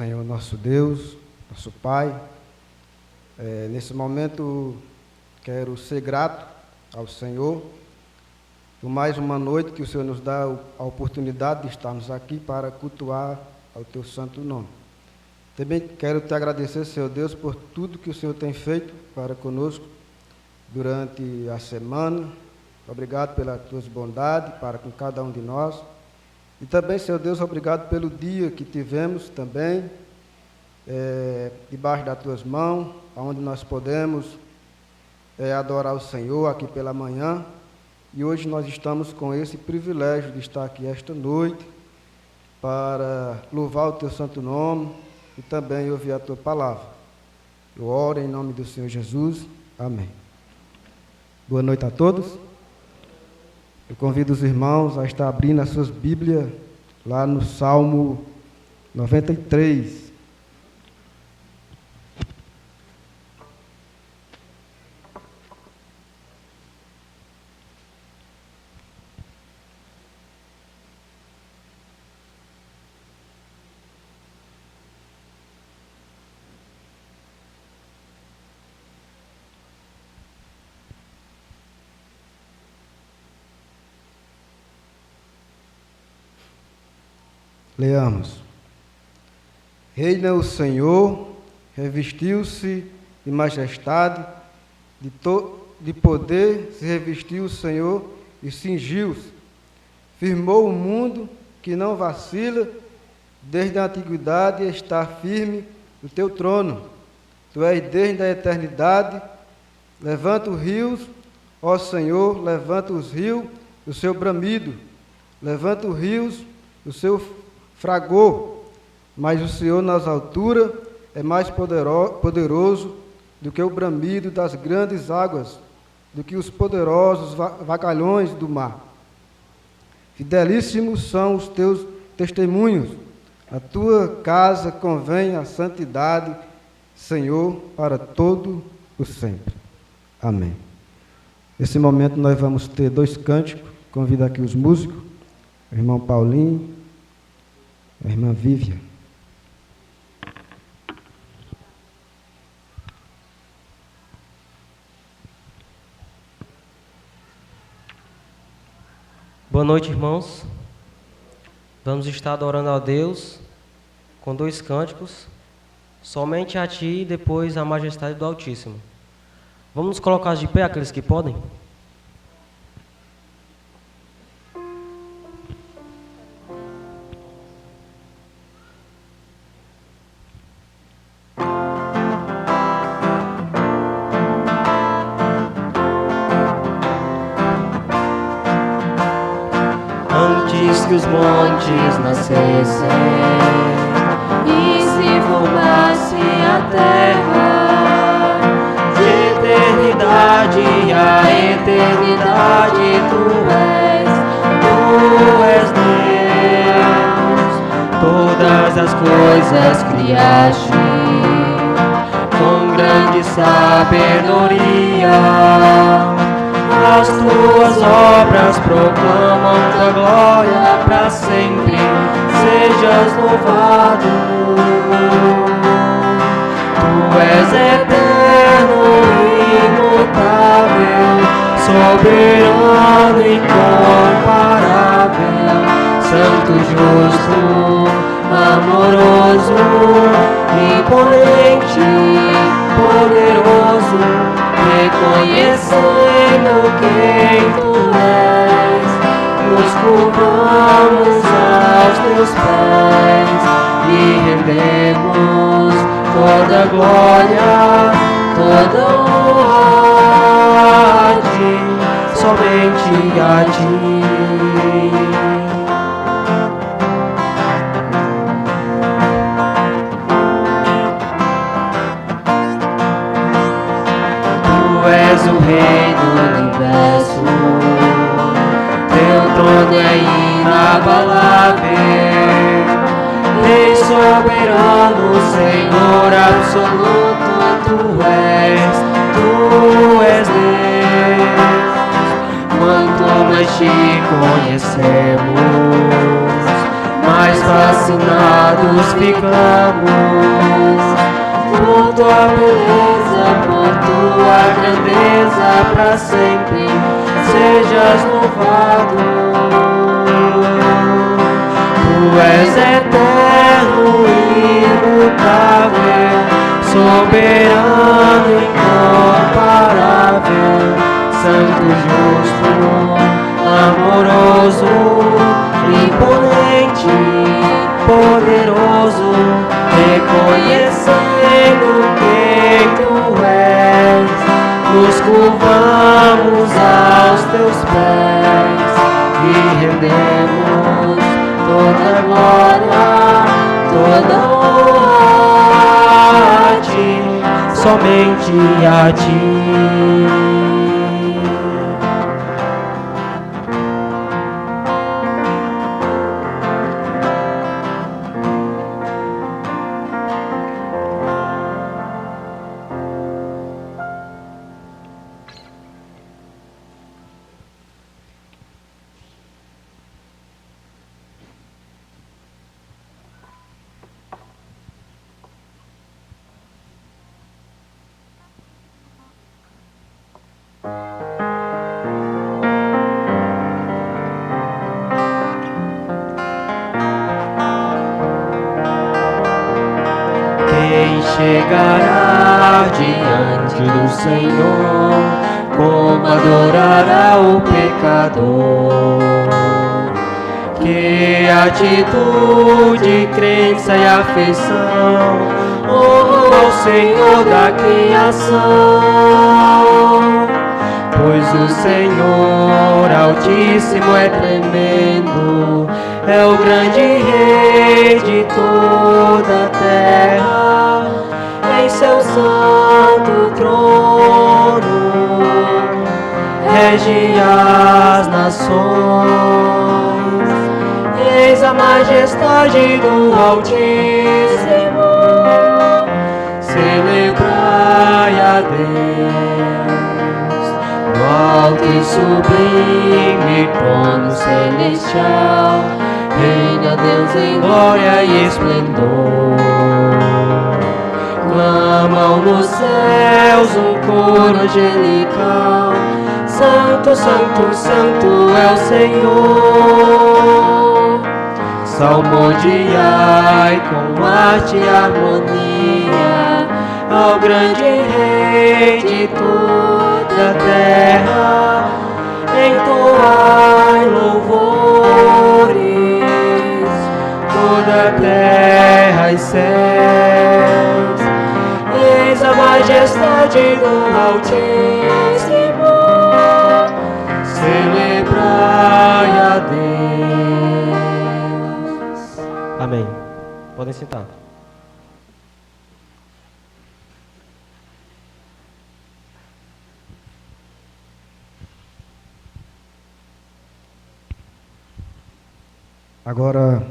Senhor nosso Deus, nosso Pai. Nesse momento quero ser grato ao Senhor por mais uma noite que o Senhor nos dá a oportunidade de estarmos aqui para cultuar ao Teu santo nome. Também quero te agradecer, Senhor Deus, por tudo que o Senhor tem feito para conosco durante a semana. Obrigado pelas Tuas bondades para com cada um de nós. E também, Senhor Deus, obrigado pelo dia que tivemos também, debaixo das Tuas mãos, onde nós podemos adorar o Senhor aqui pela manhã. E hoje nós estamos com esse privilégio de estar aqui esta noite para louvar o Teu santo nome e também ouvir a Tua palavra. Eu oro em nome do Senhor Jesus. Amém. Boa noite a todos. Eu convido os irmãos a estar abrindo as suas Bíblias lá no Salmo 93. Leamos. Reina o Senhor, revestiu-se de majestade, de poder se revestiu o Senhor e cingiu-se. Firmou o mundo que não vacila, desde a antiguidade está firme o teu trono. Tu és desde a eternidade. Levanta os rios, ó Senhor, levanta os rios, o seu bramido. Levanta os rios, o seu fragor, mas o Senhor nas alturas é mais poderoso do que o bramido das grandes águas, do que os poderosos vagalhões do mar. Fidelíssimos são os teus testemunhos, a tua casa convém a santidade, Senhor, para todo o sempre. Amém. Nesse momento nós vamos ter 2 cânticos, convido aqui os músicos, o irmão Paulinho, a irmã Vívia. Boa noite, irmãos. Vamos estar adorando a Deus com 2 cânticos, somente a Ti e depois a majestade do Altíssimo. Vamos nos colocar de pé, aqueles que podem? Que os montes nascessem e se formasse a terra, de eternidade a eternidade tu és Deus. Todas as coisas criaste com grande sabedoria. As tuas obras proclamam tua glória para sempre, sejas louvado. Tu és eterno e imutável, soberano e incomparável, santo, justo, amoroso, imponente, poderoso, reconhecendo quem Tu és, nos curvamos aos Teus pés e rendemos toda glória, toda honra a Ti, somente a Ti. És o Rei do universo, teu trono é inabalável, Rei soberano, Senhor absoluto, Tu és Deus. Quanto mais Te conhecemos, mais fascinados ficamos por tua beleza, por tua grandeza, pra sempre sejas louvado. Tu és eterno, imutável, soberano, incomparável, santo, justo, amoroso, imponente, poderoso, reconhecendo quem tu és, nos curvamos aos teus pés e rendemos toda glória, toda honra a ti, somente a ti. Chegará diante do Senhor, como adorará o pecador. Que atitude, crença e afeição honram ao Senhor da criação. Pois o Senhor Altíssimo é tremendo, é o grande Rei de toda a terra, em seu santo trono rege as nações. Eis a majestade do Altíssimo, celebrai a Deus. No alto e sublime trono celestial, reina Deus em glória e esplendor. Clamam nos céus um coro angelical, Santo, Santo, Santo é o Senhor. Salmodiai com arte e harmonia ao grande Rei de toda a terra, entoai louvores, toda a terra e céus. Eis a majestade do Altíssimo, celebrai a Deus. Amém. Podem sentar. Agora,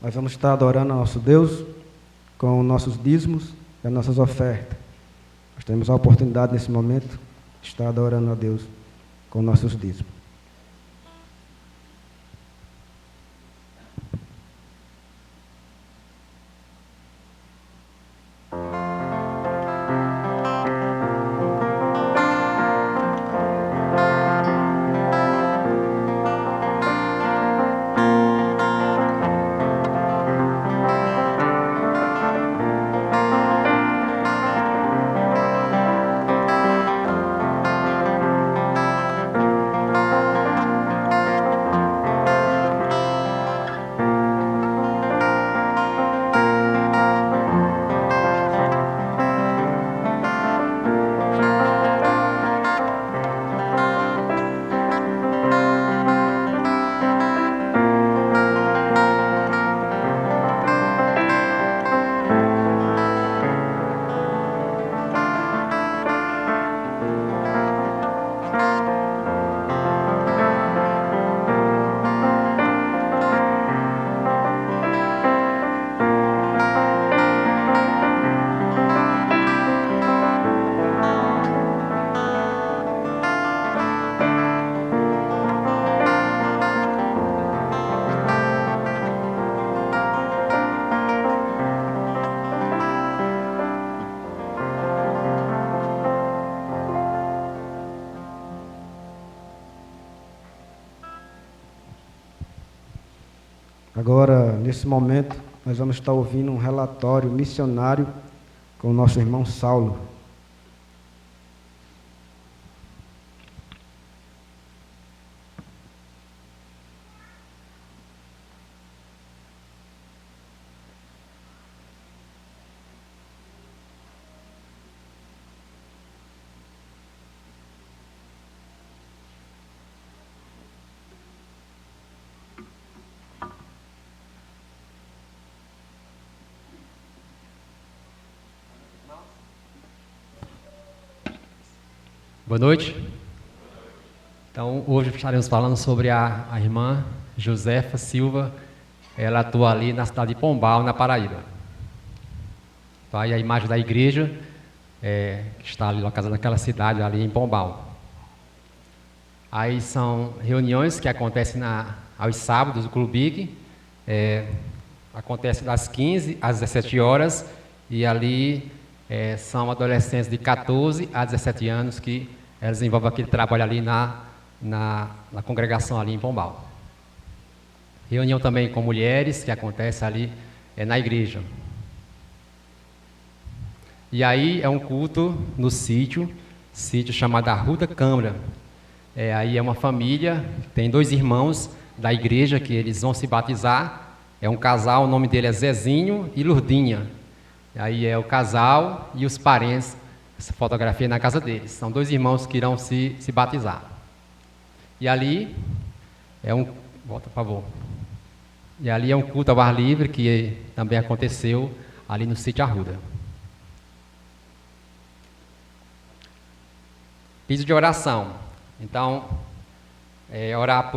nós vamos estar adorando ao nosso Deus com nossos dízimos e as nossas ofertas. Nós temos a oportunidade nesse momento de estar adorando a Deus com nossos dízimos. Agora, nesse momento, nós vamos estar ouvindo um relatório missionário com o nosso irmão Saulo. Boa noite. Então, hoje estaremos falando sobre a irmã Josefa Silva. Ela atua ali na cidade de Pombal, na Paraíba. Então, aí a imagem da igreja que está ali localizada naquela cidade ali em Pombal. Aí são reuniões que acontecem aos sábados do Clube Big. Acontece das 15 às 17 horas e ali são adolescentes de 14 a 17 anos que desenvolvem aquele trabalho ali na congregação ali em Pombal. Reunião também com mulheres que acontece ali na igreja. E aí é um culto no sítio chamado Arruda Câmara. Aí é uma família, tem 2 irmãos da igreja que eles vão se batizar. É um casal, o nome dele é Zezinho e Lurdinha. Aí é o casal e os parentes, essa fotografia na casa deles. São 2 irmãos que irão se batizar. E ali volta, por favor. E ali é um culto ao ar livre que também aconteceu ali no sítio Arruda. Pedido de oração. Então, orar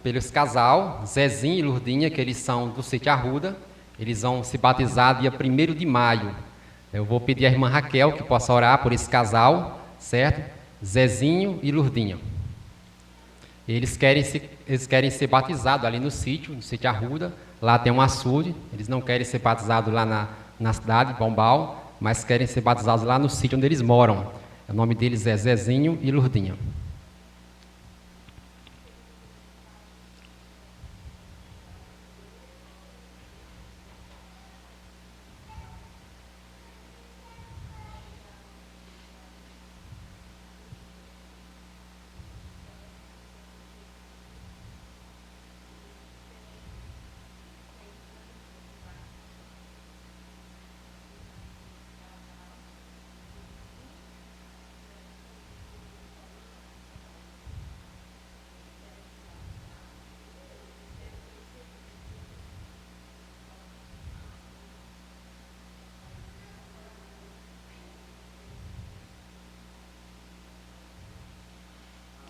pelos casal, Zezinho e Lurdinha, que eles são do sítio Arruda. Eles vão se batizar dia 1º de maio. Eu vou pedir à irmã Raquel que possa orar por esse casal, certo? Zezinho e Lurdinha. Eles querem ser batizados ali no sítio Arruda. Lá tem um açude. Eles não querem ser batizados lá na cidade de Pombal, mas querem ser batizados lá no sítio onde eles moram. O nome deles é Zezinho e Lurdinha.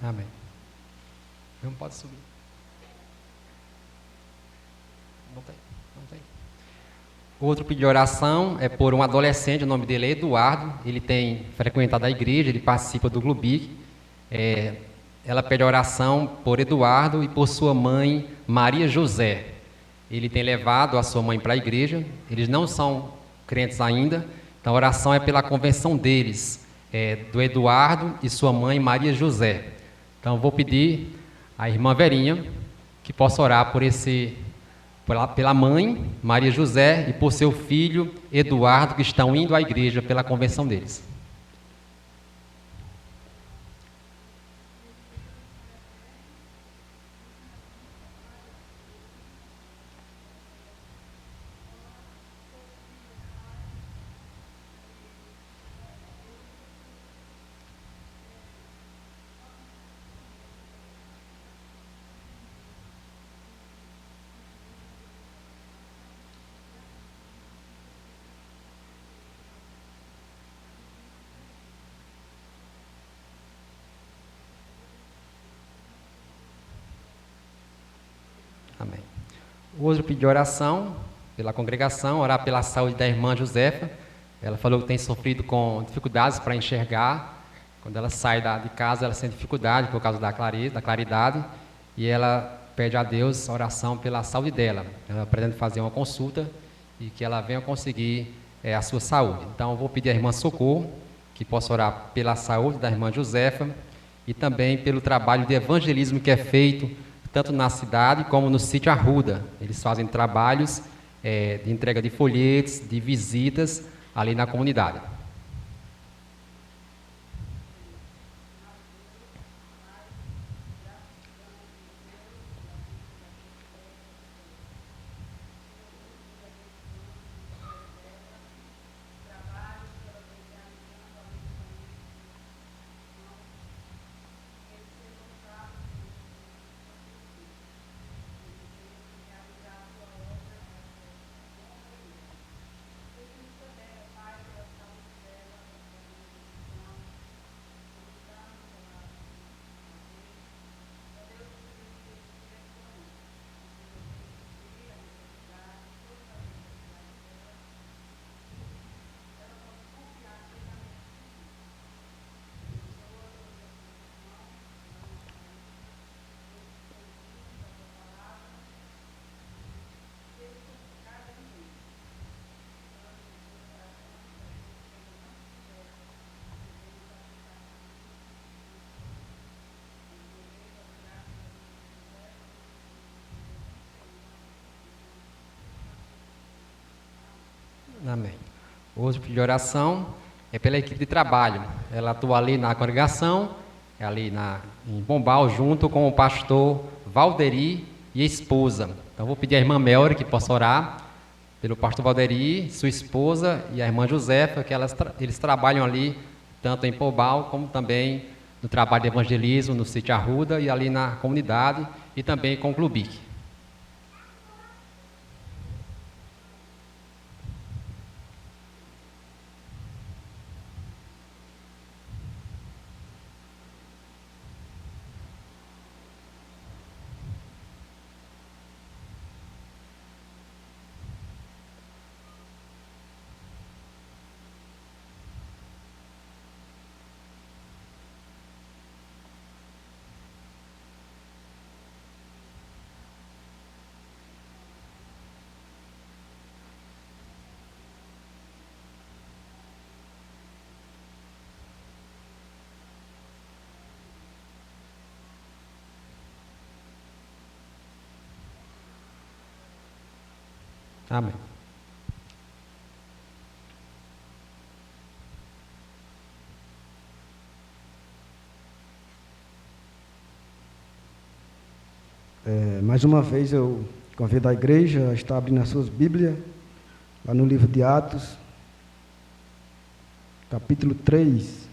Amém. Não pode subir. Não tem. Outro pedido de oração é por um adolescente, o nome dele é Eduardo. Ele tem frequentado a igreja, ele participa do Clube. Ela pede oração por Eduardo e por sua mãe, Maria José. Ele tem levado a sua mãe para a igreja. Eles não são crentes ainda, então a oração é pela conversão deles, do Eduardo e sua mãe, Maria José. Então, vou pedir à irmã Verinha que possa orar pela mãe, Maria José, e por seu filho, Eduardo, que estão indo à igreja pela conversão deles. Amém. O outro pediu oração pela congregação, orar pela saúde da irmã Josefa. Ela falou que tem sofrido com dificuldades para enxergar. Quando ela sai de casa, ela sente dificuldade por causa da claridade. E ela pede a Deus oração pela saúde dela. Ela pretende fazer uma consulta e que ela venha conseguir a sua saúde. Então, eu vou pedir à irmã Socorro que possa orar pela saúde da irmã Josefa e também pelo trabalho de evangelismo que é feito tanto na cidade como no sítio Arruda. Eles fazem trabalhos de entrega de folhetos, de visitas ali na comunidade. Amém. Hoje, de oração é pela equipe de trabalho. Ela atua ali na congregação, ali em Pombal, junto com o pastor Valderi e a esposa. Então, vou pedir à irmã Melry que possa orar pelo pastor Valderi, sua esposa e a irmã Josefa, que eles trabalham ali, tanto em Pombal, como também no trabalho de evangelismo, no sítio Arruda e ali na comunidade, e também com o Clubic. Amém. Mais uma vez eu convido a igreja a estar abrindo as suas Bíblias, lá no livro de Atos, capítulo 3.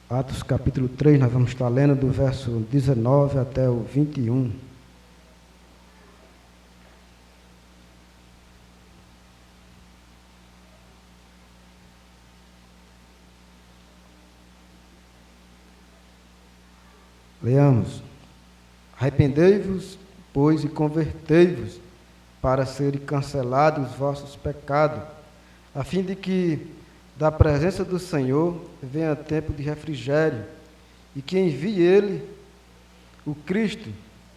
Atos capítulo 3, nós vamos estar lendo do verso 19 até o 21. Leamos. Arrependei-vos, pois, e convertei-vos, para serem cancelados os vossos pecados, a fim de que da presença do Senhor venha tempo de refrigério, e que envie Ele, o Cristo,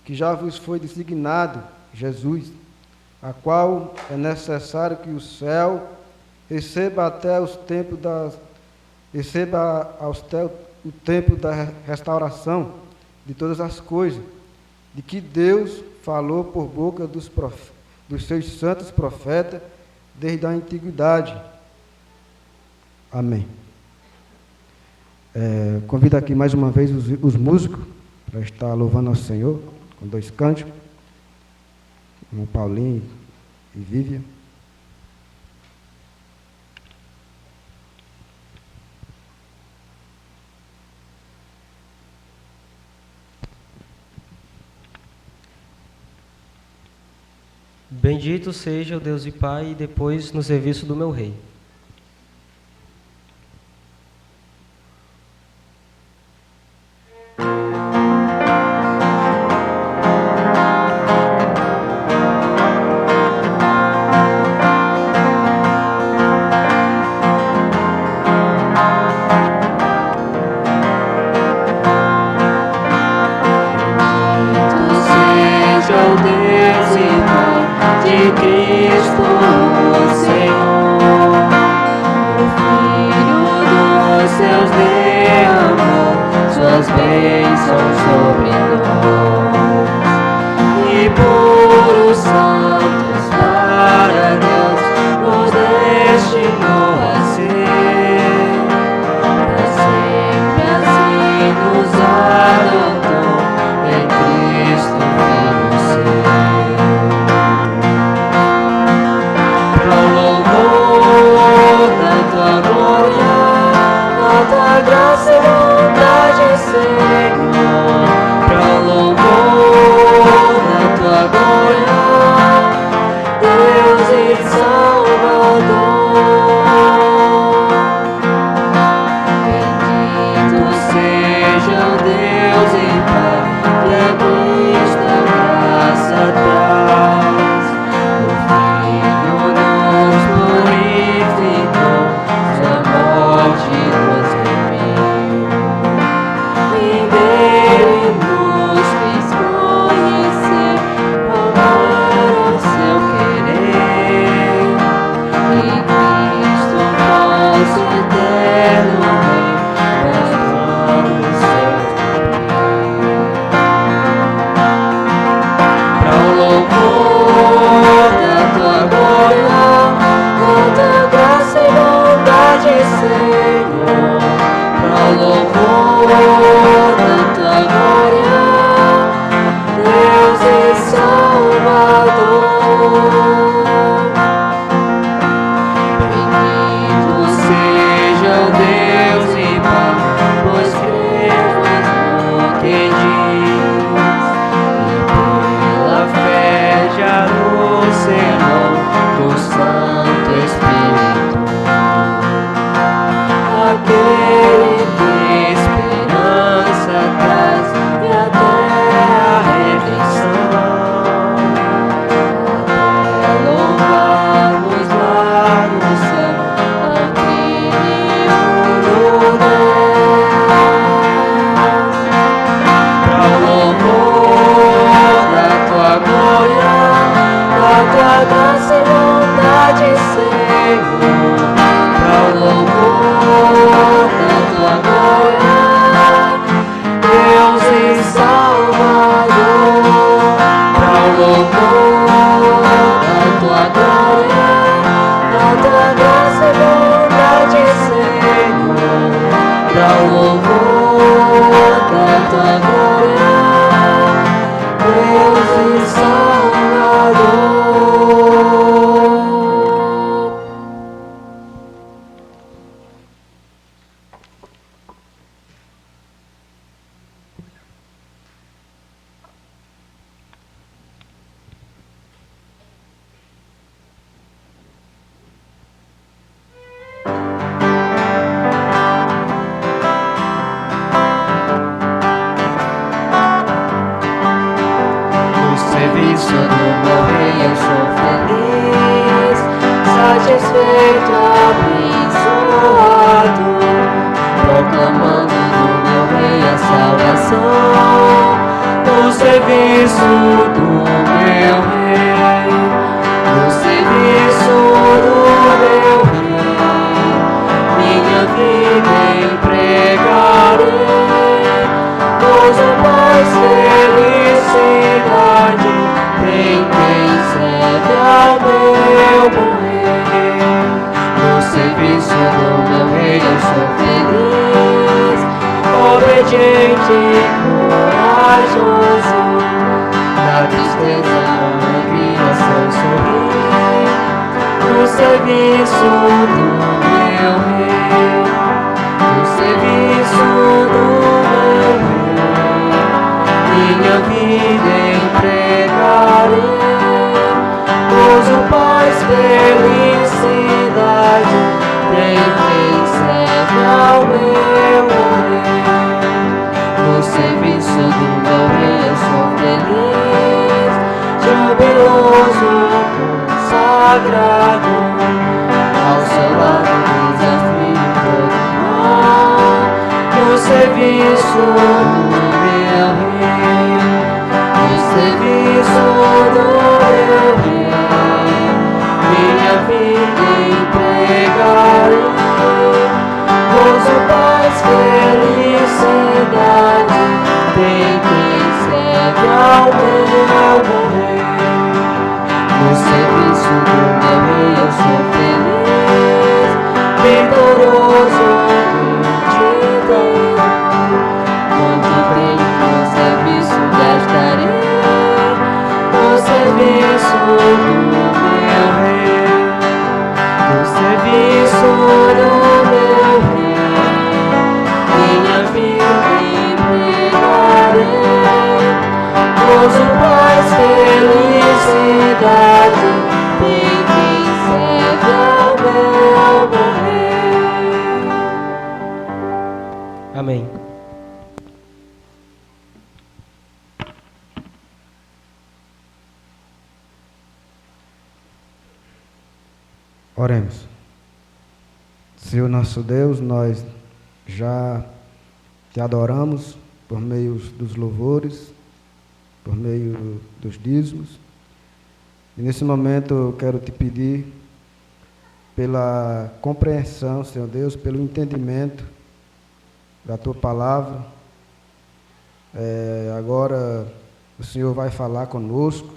que já vos foi designado, Jesus, a qual é necessário que o céu receba até o tempo da restauração de todas as coisas, de que Deus falou por boca dos seus santos profetas desde a antiguidade. Amém. Convido aqui mais uma vez os músicos para estar louvando ao Senhor com 2 cânticos, com Paulinho e Vivian. Bendito seja o Deus e Pai, e depois no serviço do meu Rei. Seja o Deus e Pai de Cristo, o Senhor. bênção sobre nós. E por os santos para Deus nos destinou a ser, para sempre assim nos adotou em Cristo Filho seu. Para o louvor da tua glória, da tua graça e bondade, Senhor. Para o louvor da tua glória, Deus e Salvador. Bendito seja o Deus e Pai, que a Cristo a graça traz. O Filho nos purificou, sua morte nos remiu. E dele nos fez conhecer qual era o seu querer. E Cristo, nosso eterno Rei, nós vamos servir. Para o louvor da tua glória, da tua graça e bondade, Senhor. Para o louvor da tua glória, Deus e Salvador. Bendito seja o Deus e Pai, pois cremos no que diz, e pela fé já no sermão do Santo Espírito, aquele que esperança traz e até a redenção, até louvarmos lá no céu ao Filho no para o louvor da tua glória, da tua graça e bondade, Senhor. Para o louvor da tua glória, Deus e Salvador. Para o louvor da tua glória, da tua graça e bondade, Senhor. Para o louvor da tua glória, Deus e Salvador. No serviço do meu rei eu sou feliz, satisfeito, abençoado, proclamando do meu rei a salvação. No serviço do meu rei, no serviço do meu rei, minha vida empregarei, gozo, paz, felicidade, tem quem serve ao meu bom rei. No serviço do meu rei eu sou feliz, obediente e corajoso, na tristeza, na alegria, sem sorrir. No serviço do meu rei, no serviço do meu rei, minha vida empregarei, gozo, paz, felicidade, tem quem serve ao meu rei. No serviço do meu rei eu sou feliz, jubiloso, consagrado, ao seu lado desafio todo mal. No serviço do meu rei, no serviço do meu rei, minha vida entregarei, gozo, paz, felicidade, serve ao meu bom rei. No serviço do meu rei eu sou feliz, vitorioso gratidão. Quanto tempo no serviço gastarei, no serviço do meu rei, no serviço do meu rei, minha vida entregarei. Gozo, paz, felicidade, tem quem serve ao meu bom rei. Amém. Oremos. Senhor nosso Deus, nós já te adoramos por meio dos louvores, por meio dos dízimos. E nesse momento eu quero te pedir pela compreensão, Senhor Deus, pelo entendimento da tua palavra. Agora o Senhor vai falar conosco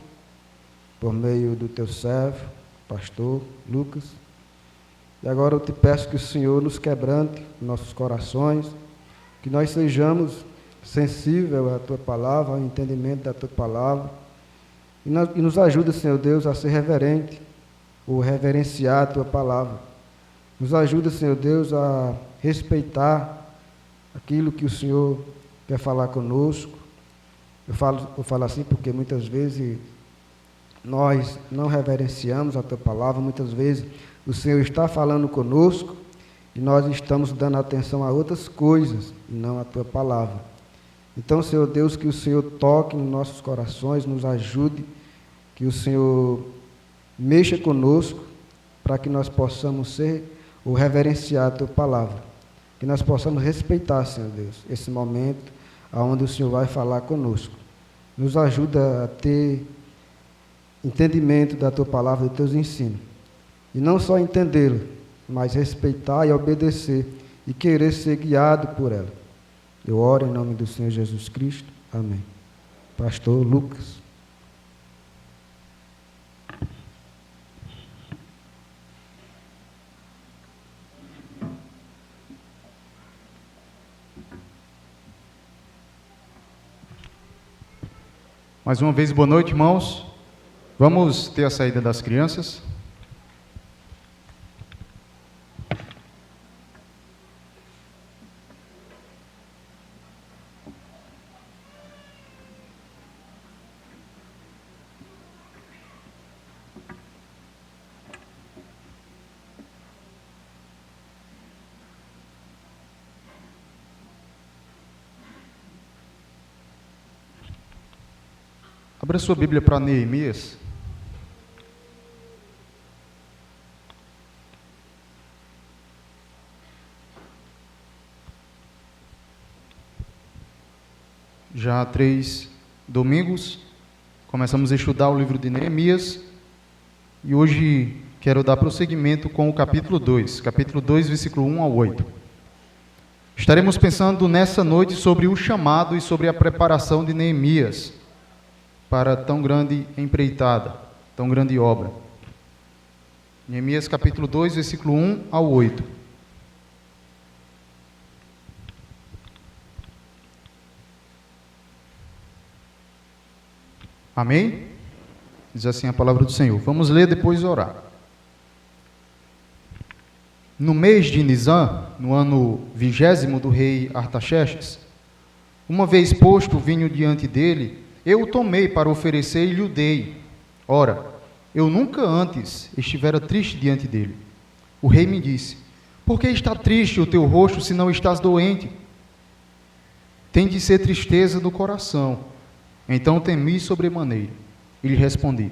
por meio do teu servo, pastor Lucas. E agora eu te peço que o Senhor nos quebrante nossos corações, que nós sejamos sensíveis à tua palavra, ao entendimento da tua palavra, e nos ajuda, Senhor Deus, a ser reverente, ou reverenciar a tua palavra. Nos ajuda, Senhor Deus, a respeitar aquilo que o Senhor quer falar conosco. Eu falo assim porque muitas vezes nós não reverenciamos a tua palavra, muitas vezes o Senhor está falando conosco e nós estamos dando atenção a outras coisas e não a tua palavra. Então, Senhor Deus, que o Senhor toque nos nossos corações, nos ajude, que o Senhor mexa conosco para que nós possamos ser ou reverenciar a tua palavra, que nós possamos respeitar, Senhor Deus, esse momento onde o Senhor vai falar conosco. Nos ajuda a ter entendimento da tua palavra, dos teus ensinos. E não só entendê-la, mas respeitar e obedecer e querer ser guiado por ela. Eu oro em nome do Senhor Jesus Cristo. Amém. Pastor Lucas. Mais uma vez, boa noite, irmãos. Vamos ter a saída das crianças. Abra sua Bíblia para Neemias. Já há 3 domingos, começamos a estudar o livro de Neemias, e hoje quero dar prosseguimento com o capítulo 2, versículo 1 ao 8. Estaremos pensando nessa noite sobre o chamado e sobre a preparação de Neemias para tão grande empreitada, tão grande obra. Neemias capítulo 2, versículo 1 ao 8. Amém? Diz assim a palavra do Senhor. Vamos ler, depois orar. No mês de Nisan, no ano 20º do rei Artaxerxes, uma vez posto o vinho diante dele, eu o tomei para oferecer e lhe o dei. Ora, eu nunca antes estivera triste diante dele. O rei me disse: por que está triste o teu rosto, se não estás doente? Tem de ser tristeza do coração. Então temi sobremaneira. E lhe respondi: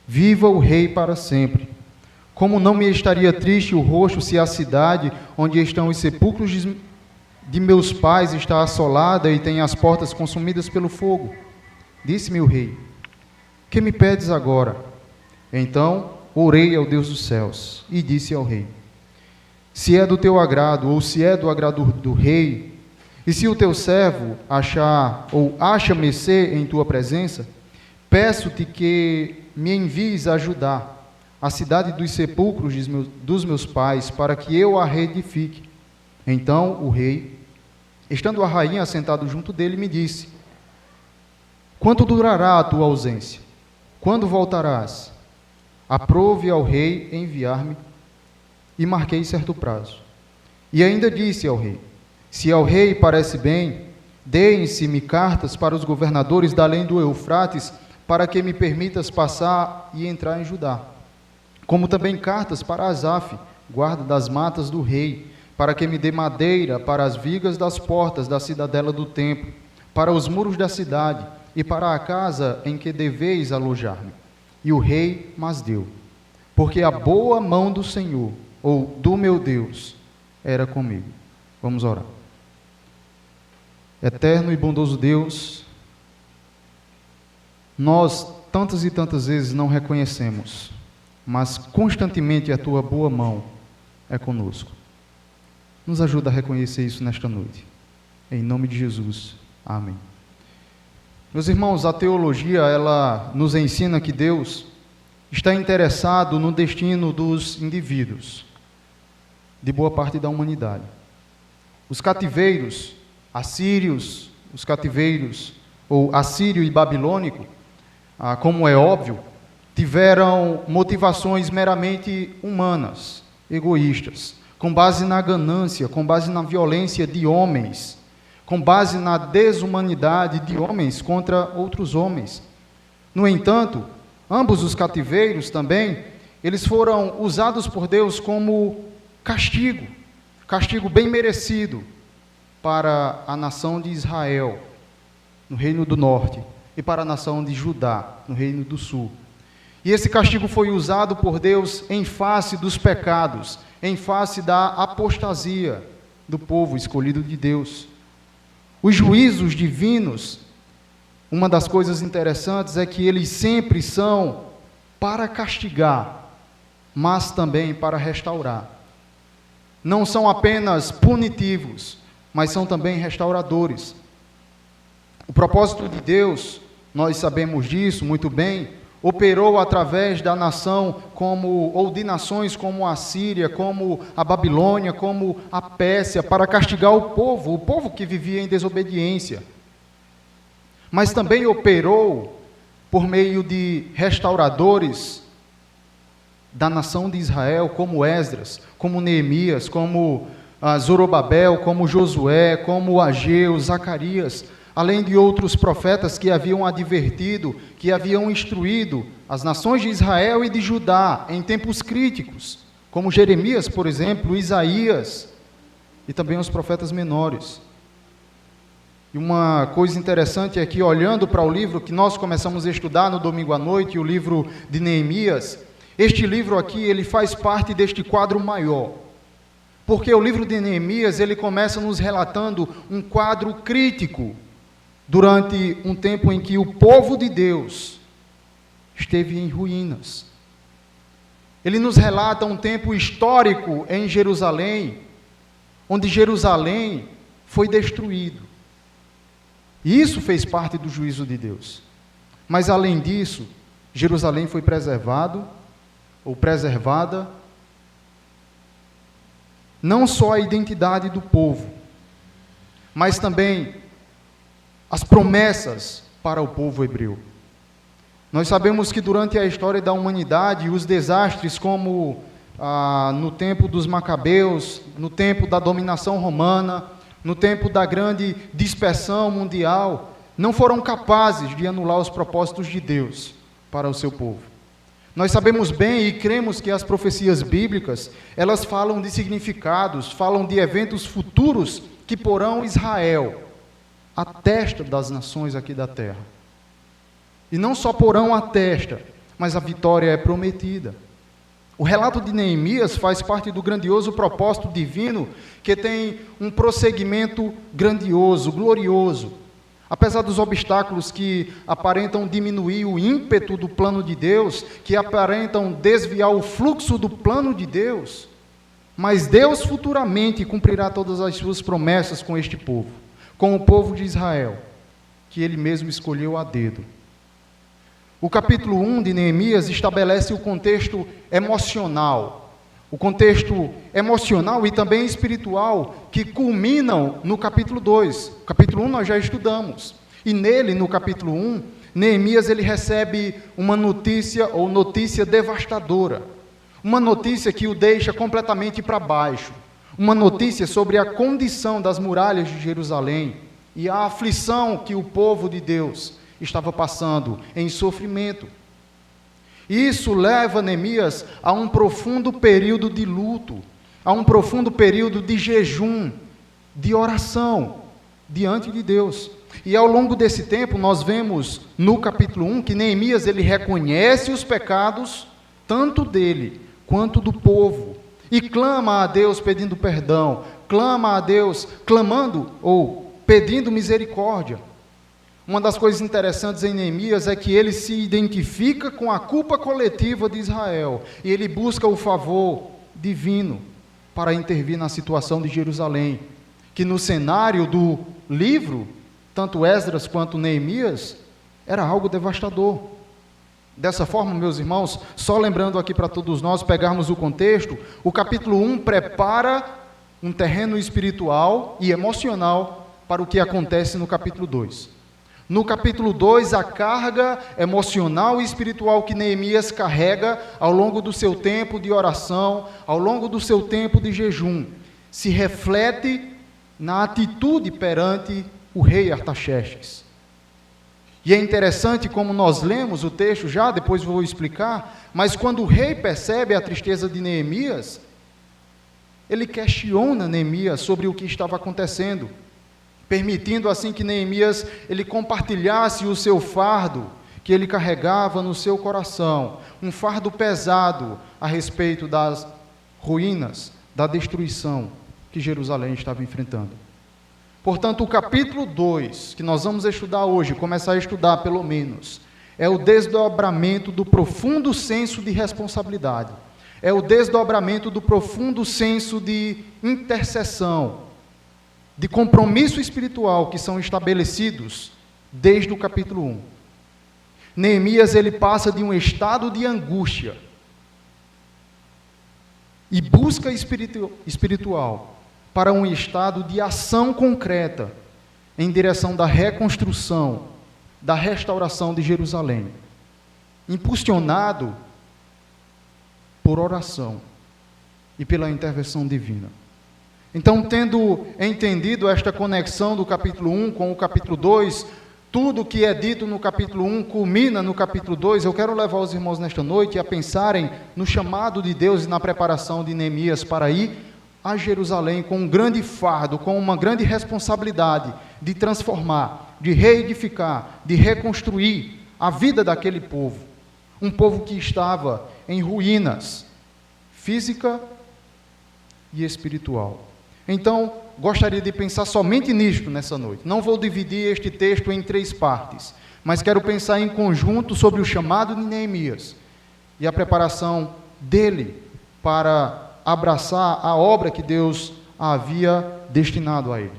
viva o rei para sempre. Como não me estaria triste o rosto, se a cidade onde estão os sepulcros de meus pais está assolada e tem as portas consumidas pelo fogo? Disse-me o rei: que me pedes agora? Então orei ao Deus dos céus e disse ao rei: se é do teu agrado, ou se é do agrado do rei, E se o teu servo acha mercê em tua presença, peço-te que me envies a ajudar a cidade dos sepulcros dos meus pais, para que eu a reedifique. Então o rei, estando a rainha assentado junto dele, me disse: quanto durará a tua ausência? Quando voltarás? Aprove ao rei enviar-me, e marquei certo prazo. E ainda disse ao rei: se ao rei parece bem, deem-se-me cartas para os governadores da além do Eufrates, para que me permitas passar e entrar em Judá. Como também cartas para Asaf, guarda das matas do rei, para que me dê madeira para as vigas das portas da cidadela do templo, para os muros da cidade e para a casa em que deveis alojar-me. E o rei mas deu, porque a boa mão do Senhor, ou do meu Deus, era comigo. Vamos orar. Eterno e bondoso Deus, nós tantas e tantas vezes não reconhecemos, mas constantemente a tua boa mão é conosco. Nos ajuda a reconhecer isso nesta noite. Em nome de Jesus. Amém. Meus irmãos, a teologia, ela nos ensina que Deus está interessado no destino dos indivíduos, de boa parte da humanidade. Os cativeiros assírios, os cativeiros, ou assírio e babilônico, como é óbvio, tiveram motivações meramente humanas, egoístas, com base na ganância, com base na violência de homens, com base na desumanidade de homens contra outros homens. No entanto, ambos os cativeiros também, eles foram usados por Deus como castigo bem merecido para a nação de Israel, no reino do norte, e para a nação de Judá, no reino do sul. E esse castigo foi usado por Deus em face dos pecados, em face da apostasia do povo escolhido de Deus. Os juízos divinos, uma das coisas interessantes é que eles sempre são para castigar, mas também para restaurar. Não são apenas punitivos, mas são também restauradores. O propósito de Deus, nós sabemos disso muito bem, operou através da nação ou de nações como a Síria, como a Babilônia, como a Pérsia, para castigar o povo que vivia em desobediência. Mas também operou por meio de restauradores da nação de Israel, como Esdras, como Neemias, como Zorobabel, como Josué, como Ageu, Zacarias, além de outros profetas que haviam advertido, que haviam instruído as nações de Israel e de Judá em tempos críticos, como Jeremias, por exemplo, Isaías, e também os profetas menores. E uma coisa interessante é que, olhando para o livro que nós começamos a estudar no domingo à noite, o livro de Neemias, este livro aqui, ele faz parte deste quadro maior. Porque o livro de Neemias, ele começa nos relatando um quadro crítico, durante um tempo em que o povo de Deus esteve em ruínas. Ele nos relata um tempo histórico em Jerusalém, onde Jerusalém foi destruído. E isso fez parte do juízo de Deus. Mas além disso, Jerusalém foi preservada, não só a identidade do povo, mas também as promessas para o povo hebreu. Nós sabemos que durante a história da humanidade, os desastres como no tempo dos Macabeus, no tempo da dominação romana, no tempo da grande dispersão mundial, não foram capazes de anular os propósitos de Deus para o seu povo. Nós sabemos bem e cremos que as profecias bíblicas, elas falam de significados, falam de eventos futuros que porão Israel a testa das nações aqui da terra. E não só porão a testa, mas a vitória é prometida. O relato de Neemias faz parte do grandioso propósito divino que tem um prosseguimento grandioso, glorioso. Apesar dos obstáculos que aparentam diminuir o ímpeto do plano de Deus, que aparentam desviar o fluxo do plano de Deus, mas Deus futuramente cumprirá todas as suas promessas com este povo. com o povo de Israel, que ele mesmo escolheu a dedo. O capítulo 1 de Neemias estabelece o contexto emocional. O contexto emocional e também espiritual que culminam no capítulo 2. O capítulo 1 nós já estudamos. E nele, no capítulo 1, Neemias ele recebe uma notícia ou notícia devastadora. Uma notícia que o deixa completamente para baixo. Uma notícia sobre a condição das muralhas de Jerusalém e a aflição que o povo de Deus estava passando em sofrimento. Isso leva Neemias a um profundo período de luto, a um profundo período de jejum, de oração diante de Deus. E ao longo desse tempo nós vemos no capítulo 1 que Neemias ele reconhece os pecados tanto dele quanto do povo e clama a Deus pedindo perdão, clama a Deus clamando ou pedindo misericórdia. Uma das coisas interessantes em Neemias é que ele se identifica com a culpa coletiva de Israel e ele busca o favor divino para intervir na situação de Jerusalém, que no cenário do livro, tanto Esdras quanto Neemias, era algo devastador. Dessa forma, meus irmãos, só lembrando aqui para todos nós pegarmos o contexto, o capítulo 1 prepara um terreno espiritual e emocional para o que acontece no capítulo 2. No capítulo 2, a carga emocional e espiritual que Neemias carrega ao longo do seu tempo de oração, ao longo do seu tempo de jejum, se reflete na atitude perante o rei Artaxerxes. E é interessante como nós lemos o texto já, depois vou explicar, mas quando o rei percebe a tristeza de Neemias, ele questiona Neemias sobre o que estava acontecendo, permitindo assim que Neemias ele compartilhasse o seu fardo que ele carregava no seu coração, um fardo pesado a respeito das ruínas, da destruição que Jerusalém estava enfrentando. Portanto, o capítulo 2, que nós vamos estudar hoje, começar a estudar pelo menos, é o desdobramento do profundo senso de responsabilidade, é o desdobramento do profundo senso de intercessão, de compromisso espiritual que são estabelecidos desde o capítulo 1. Neemias ele passa de um estado de angústia e busca espiritual para um estado de ação concreta em direção da reconstrução, da restauração de Jerusalém, impulsionado por oração e pela intervenção divina. Então, tendo entendido esta conexão do capítulo 1 com o capítulo 2, tudo que é dito no capítulo 1 culmina no capítulo 2, eu quero levar os irmãos nesta noite a pensarem no chamado de Deus e na preparação de Neemias para ir a Jerusalém com um grande fardo, com uma grande responsabilidade de transformar, de reedificar, de reconstruir a vida daquele povo. Um povo que estava em ruínas, física e espiritual. Então, gostaria de pensar somente nisto nessa noite. Não vou dividir este texto em 3 partes, mas quero pensar em conjunto sobre o chamado de Neemias e a preparação dele para abraçar a obra que Deus havia destinado a ele.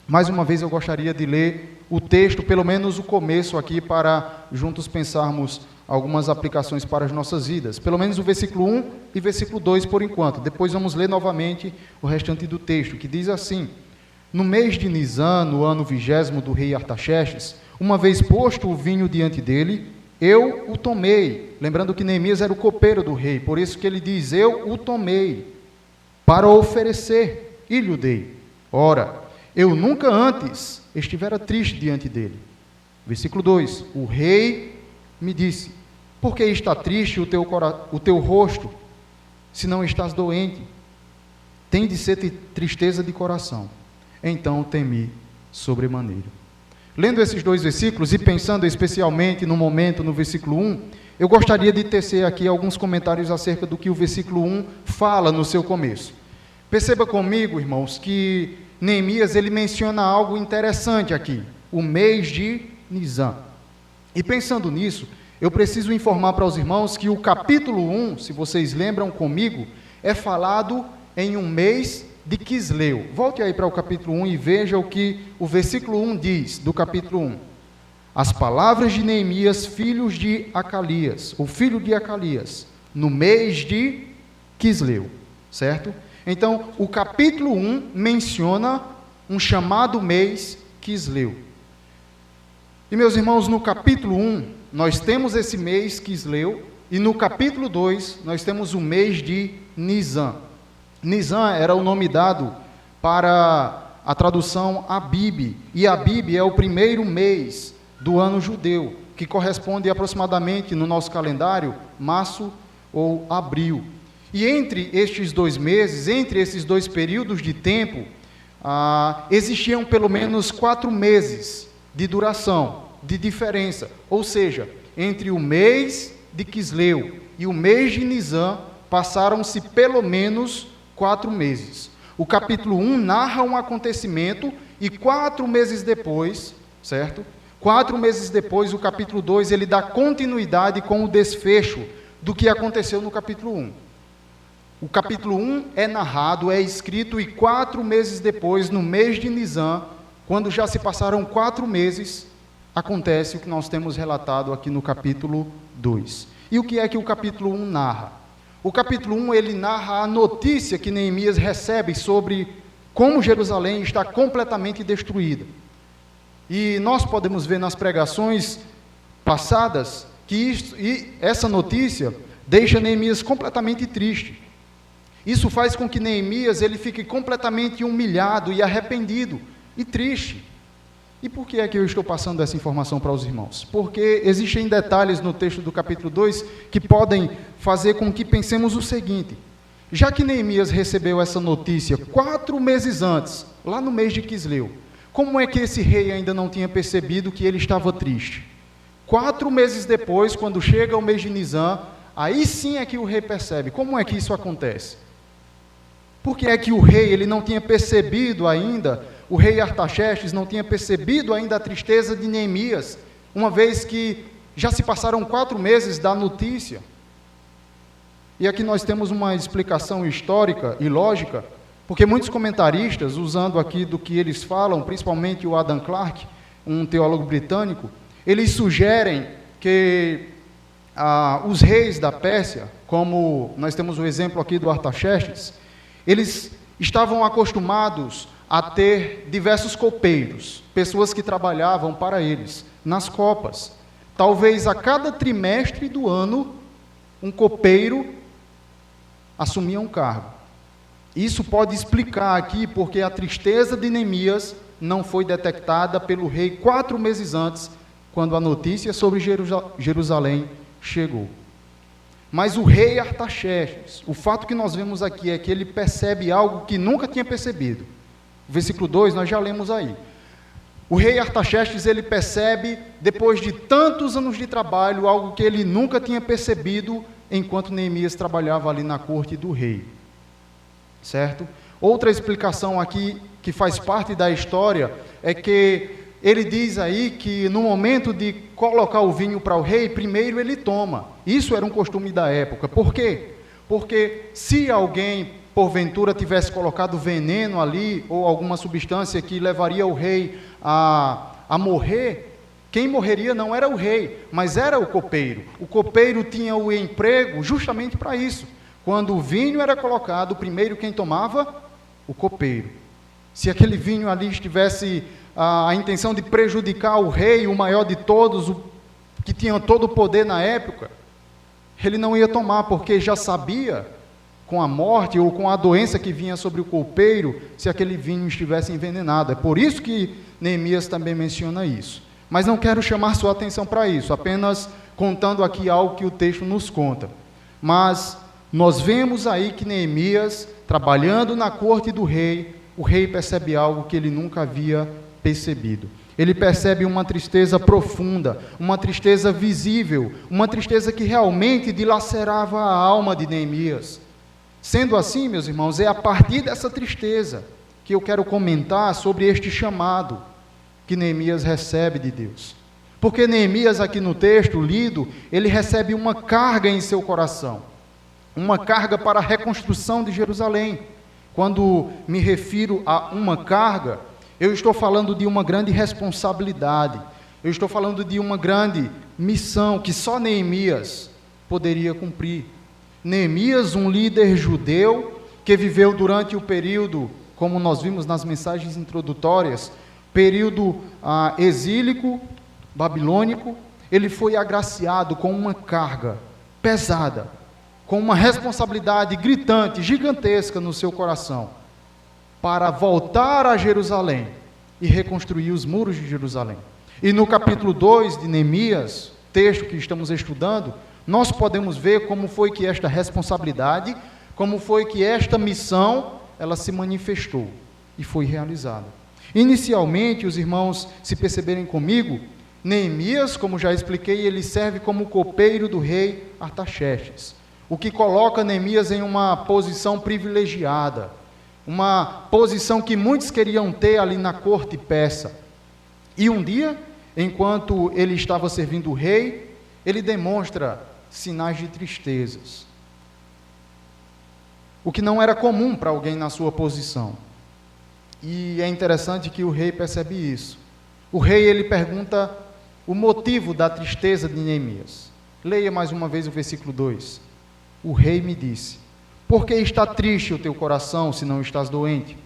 Mais uma vez eu gostaria de ler o texto, pelo menos o começo aqui, para juntos pensarmos algumas aplicações para as nossas vidas. Pelo menos o versículo 1 e versículo 2 por enquanto. Depois vamos ler novamente o restante do texto, que diz assim: No mês de Nisan, no ano 20º do rei Artaxerxes, uma vez posto o vinho diante dele, eu o tomei. Lembrando que Neemias era o copeiro do rei, por isso que ele diz, eu o tomei, para oferecer, e lhe dei. Ora, eu nunca antes estivera triste diante dele. Versículo 2, o rei me disse, por que está triste o teu rosto, se não estás doente? Tem de ser tristeza de coração. Então temi sobremaneira. Lendo esses 2 versículos e pensando especialmente no momento, no versículo 1, eu gostaria de tecer aqui alguns comentários acerca do que o versículo 1 fala no seu começo. Perceba comigo, irmãos, que Neemias ele menciona algo interessante aqui, o mês de Nisan. E pensando nisso, eu preciso informar para os irmãos que o capítulo 1, se vocês lembram comigo, é falado em um mês de Quisleu. Volte aí para o capítulo 1 e veja o que o versículo 1 diz do capítulo 1. As palavras de Neemias, filho de Acalias, no mês de Quisleu, certo? Então, o capítulo 1 menciona um chamado mês Quisleu. E, meus irmãos, no capítulo 1, nós temos esse mês Quisleu, e no capítulo 2, nós temos o mês de Nisan. Nisan era o nome dado para a tradução Abib, e Abib é o primeiro mês do ano judeu, que corresponde aproximadamente, no nosso calendário, março ou abril. E entre estes 2 meses, entre esses 2 períodos de tempo, existiam pelo menos 4 meses de duração, de diferença. Ou seja, entre o mês de Quisleu e o mês de Nisan, passaram-se pelo menos 4 meses. O capítulo 1 narra um acontecimento e 4 meses depois, certo? 4 meses depois, o capítulo 2, ele dá continuidade com o desfecho do que aconteceu no capítulo 1. O capítulo 1 é narrado, é escrito, e 4 meses depois, no mês de Nisan, quando já se passaram 4 meses, acontece o que nós temos relatado aqui no capítulo 2. E o que é que o capítulo 1 narra? O capítulo 1, ele narra a notícia que Neemias recebe sobre como Jerusalém está completamente destruída. E nós podemos ver nas pregações passadas que essa notícia deixa Neemias completamente triste. Isso faz com que Neemias ele fique completamente humilhado e arrependido e triste. E por que é que eu estou passando essa informação para os irmãos? Porque existem detalhes no texto do capítulo 2 que podem fazer com que pensemos o seguinte: já que Neemias recebeu essa notícia 4 meses antes, lá no mês de Quisleu, como é que esse rei ainda não tinha percebido que ele estava triste? 4 meses depois, quando chega o mês de Nisan, aí sim é que o rei percebe. Como é que isso acontece? Por que é que o rei ele não tinha percebido ainda, o rei Artaxerxes não tinha percebido ainda a tristeza de Neemias, uma vez que já se passaram 4 meses da notícia? E aqui nós temos uma explicação histórica e lógica, porque muitos comentaristas, usando aqui do que eles falam, principalmente o Adam Clarke, um teólogo britânico, eles sugerem que os reis da Pérsia, como nós temos o exemplo aqui do Artaxerxes, eles estavam acostumados a ter diversos copeiros, pessoas que trabalhavam para eles, nas copas. Talvez a cada trimestre do ano, um copeiro assumia um cargo. Isso pode explicar aqui porque a tristeza de Neemias não foi detectada pelo rei 4 meses antes, quando a notícia sobre Jerusalém chegou. Mas o rei Artaxerxes, o fato que nós vemos aqui é que ele percebe algo que nunca tinha percebido. O versículo 2 nós já lemos aí. O rei Artaxerxes, ele percebe, depois de tantos anos de trabalho, algo que ele nunca tinha percebido enquanto Neemias trabalhava ali na corte do rei. Certo? Outra explicação aqui, que faz parte da história, é que ele diz aí que no momento de colocar o vinho para o rei, primeiro ele toma. Isso era um costume da época. Por quê? Porque se alguém, porventura, tivesse colocado veneno ali, ou alguma substância que levaria o rei a morrer, quem morreria não era o rei, mas era o copeiro. O copeiro tinha o emprego justamente para isso. Quando o vinho era colocado, primeiro quem tomava? O copeiro. Se aquele vinho ali estivesse a intenção de prejudicar o rei, o maior de todos, o que tinha todo o poder na época, ele não ia tomar, porque já sabia, com a morte ou com a doença que vinha sobre o copeiro, se aquele vinho estivesse envenenado. É por isso que Neemias também menciona isso. Mas não quero chamar sua atenção para isso, apenas contando aqui algo que o texto nos conta. Mas nós vemos aí que Neemias, trabalhando na corte do rei, o rei percebe algo que ele nunca havia percebido. Ele percebe uma tristeza profunda, uma tristeza visível, uma tristeza que realmente dilacerava a alma de Neemias. Sendo assim, meus irmãos, é a partir dessa tristeza que eu quero comentar sobre este chamado que Neemias recebe de Deus. Porque Neemias, aqui no texto lido, ele recebe uma carga em seu coração. Uma carga para a reconstrução de Jerusalém. Quando me refiro a uma carga, eu estou falando de uma grande responsabilidade. Eu estou falando de uma grande missão que só Neemias poderia cumprir. Neemias, um líder judeu que viveu durante o período, como nós vimos nas mensagens introdutórias, período exílico, babilônico, ele foi agraciado com uma carga pesada, com uma responsabilidade gritante, gigantesca no seu coração, para voltar a Jerusalém e reconstruir os muros de Jerusalém. E no capítulo 2 de Neemias, texto que estamos estudando, nós podemos ver como foi que esta responsabilidade, como foi que esta missão, ela se manifestou e foi realizada. Inicialmente, os irmãos, se perceberem comigo, Neemias, como já expliquei, ele serve como copeiro do rei Artaxerxes, o que coloca Neemias em uma posição privilegiada, uma posição que muitos queriam ter ali na corte persa. E um dia, enquanto ele estava servindo o rei, ele demonstra sinais de tristezas, o que não era comum para alguém na sua posição. E é interessante que o rei percebe isso. O rei, ele pergunta o motivo da tristeza de Neemias. Leia mais uma vez o versículo 2. O rei me disse: por que está triste o teu coração, se não estás doente?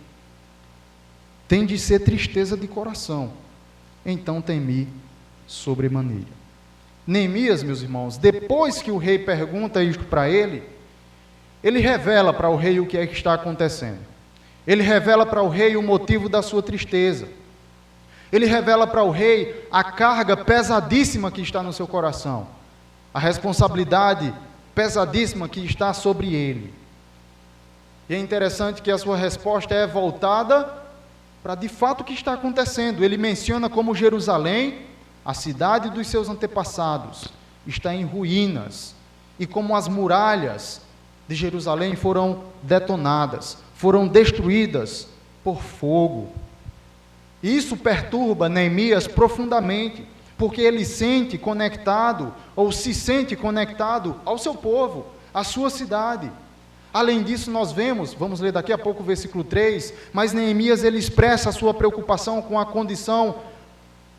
Tem de ser tristeza de coração. Então temi sobremaneira. Neemias, meus irmãos, depois que o rei pergunta isto para ele revela para o rei o que é que está acontecendo. Ele revela para o rei o motivo da sua tristeza. Ele revela para o rei a carga pesadíssima que está no seu coração, a responsabilidade pesadíssima que está sobre ele. E é interessante que a sua resposta é voltada para de fato o que está acontecendo. Ele menciona como Jerusalém, a cidade dos seus antepassados, está em ruínas, e como as muralhas de Jerusalém foram detonadas, foram destruídas por fogo. Isso perturba Neemias profundamente, porque ele sente conectado, ou se sente conectado ao seu povo, à sua cidade. Além disso, nós vamos ler daqui a pouco o versículo 3, mas Neemias, ele expressa a sua preocupação com a condição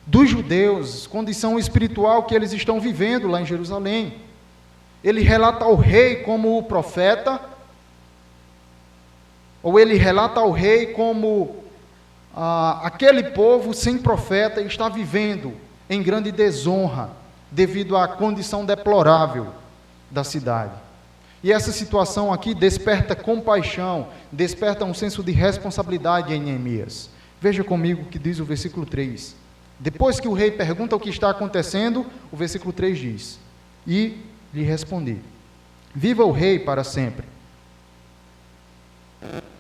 dos judeus, condição espiritual que eles estão vivendo lá em Jerusalém. Ele relata ao rei como o profeta, ou ele relata ao rei como aquele povo sem profeta está vivendo em grande desonra, devido à condição deplorável da cidade. E essa situação aqui desperta compaixão, desperta um senso de responsabilidade em Neemias. Veja comigo o que diz o versículo 3. Depois que o rei pergunta o que está acontecendo, o versículo 3 diz: e lhe respondi: viva o rei para sempre.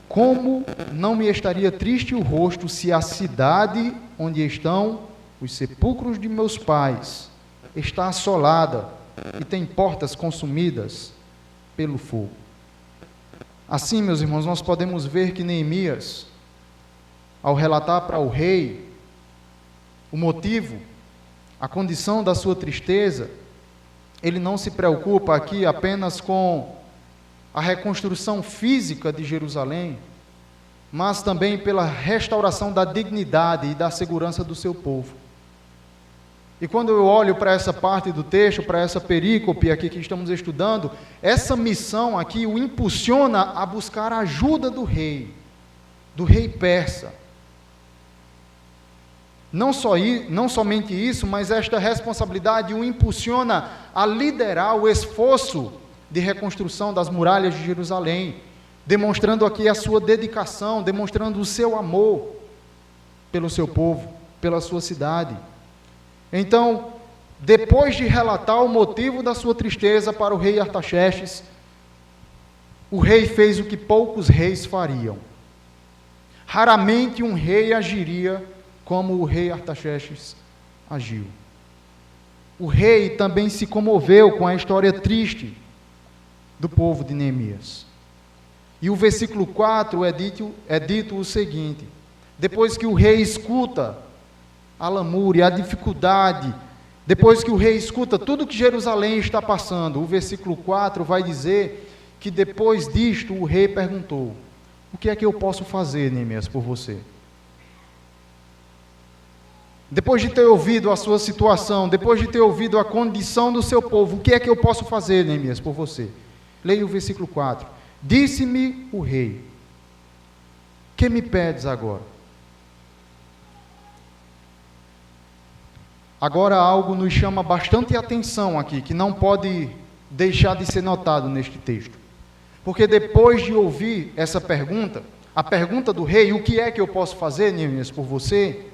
Como não me estaria triste o rosto se a cidade onde estão os sepulcros de meus pais está assolada e tem portas consumidas pelo fogo? Assim, meus irmãos, nós podemos ver que Neemias, ao relatar para o rei o motivo, a condição da sua tristeza, ele não se preocupa aqui apenas com a reconstrução física de Jerusalém, mas também pela restauração da dignidade e da segurança do seu povo. E quando eu olho para essa parte do texto, para essa perícope aqui que estamos estudando, essa missão aqui o impulsiona a buscar a ajuda do rei persa. Não somente isso, mas esta responsabilidade o impulsiona a liderar o esforço de reconstrução das muralhas de Jerusalém, demonstrando aqui a sua dedicação, demonstrando o seu amor pelo seu povo, pela sua cidade. Então, depois de relatar o motivo da sua tristeza para o rei Artaxerxes, o rei fez o que poucos reis fariam. Raramente um rei agiria como o rei Artaxerxes agiu. O rei também se comoveu com a história triste do povo de Neemias. E o versículo 4 é dito o seguinte: depois que o rei escuta a lamúria, a dificuldade, depois que o rei escuta tudo que Jerusalém está passando, o versículo 4 vai dizer que depois disto o rei perguntou: o que é que eu posso fazer, Neemias, por você? Depois de ter ouvido a sua situação, depois de ter ouvido a condição do seu povo, o que é que eu posso fazer, Neemias, por você? Leia o versículo 4. Disse-me o rei: que me pedes agora? Agora algo nos chama bastante atenção aqui, que não pode deixar de ser notado neste texto. Porque depois de ouvir essa pergunta, a pergunta do rei, o que é que eu posso fazer, Neemias, por você?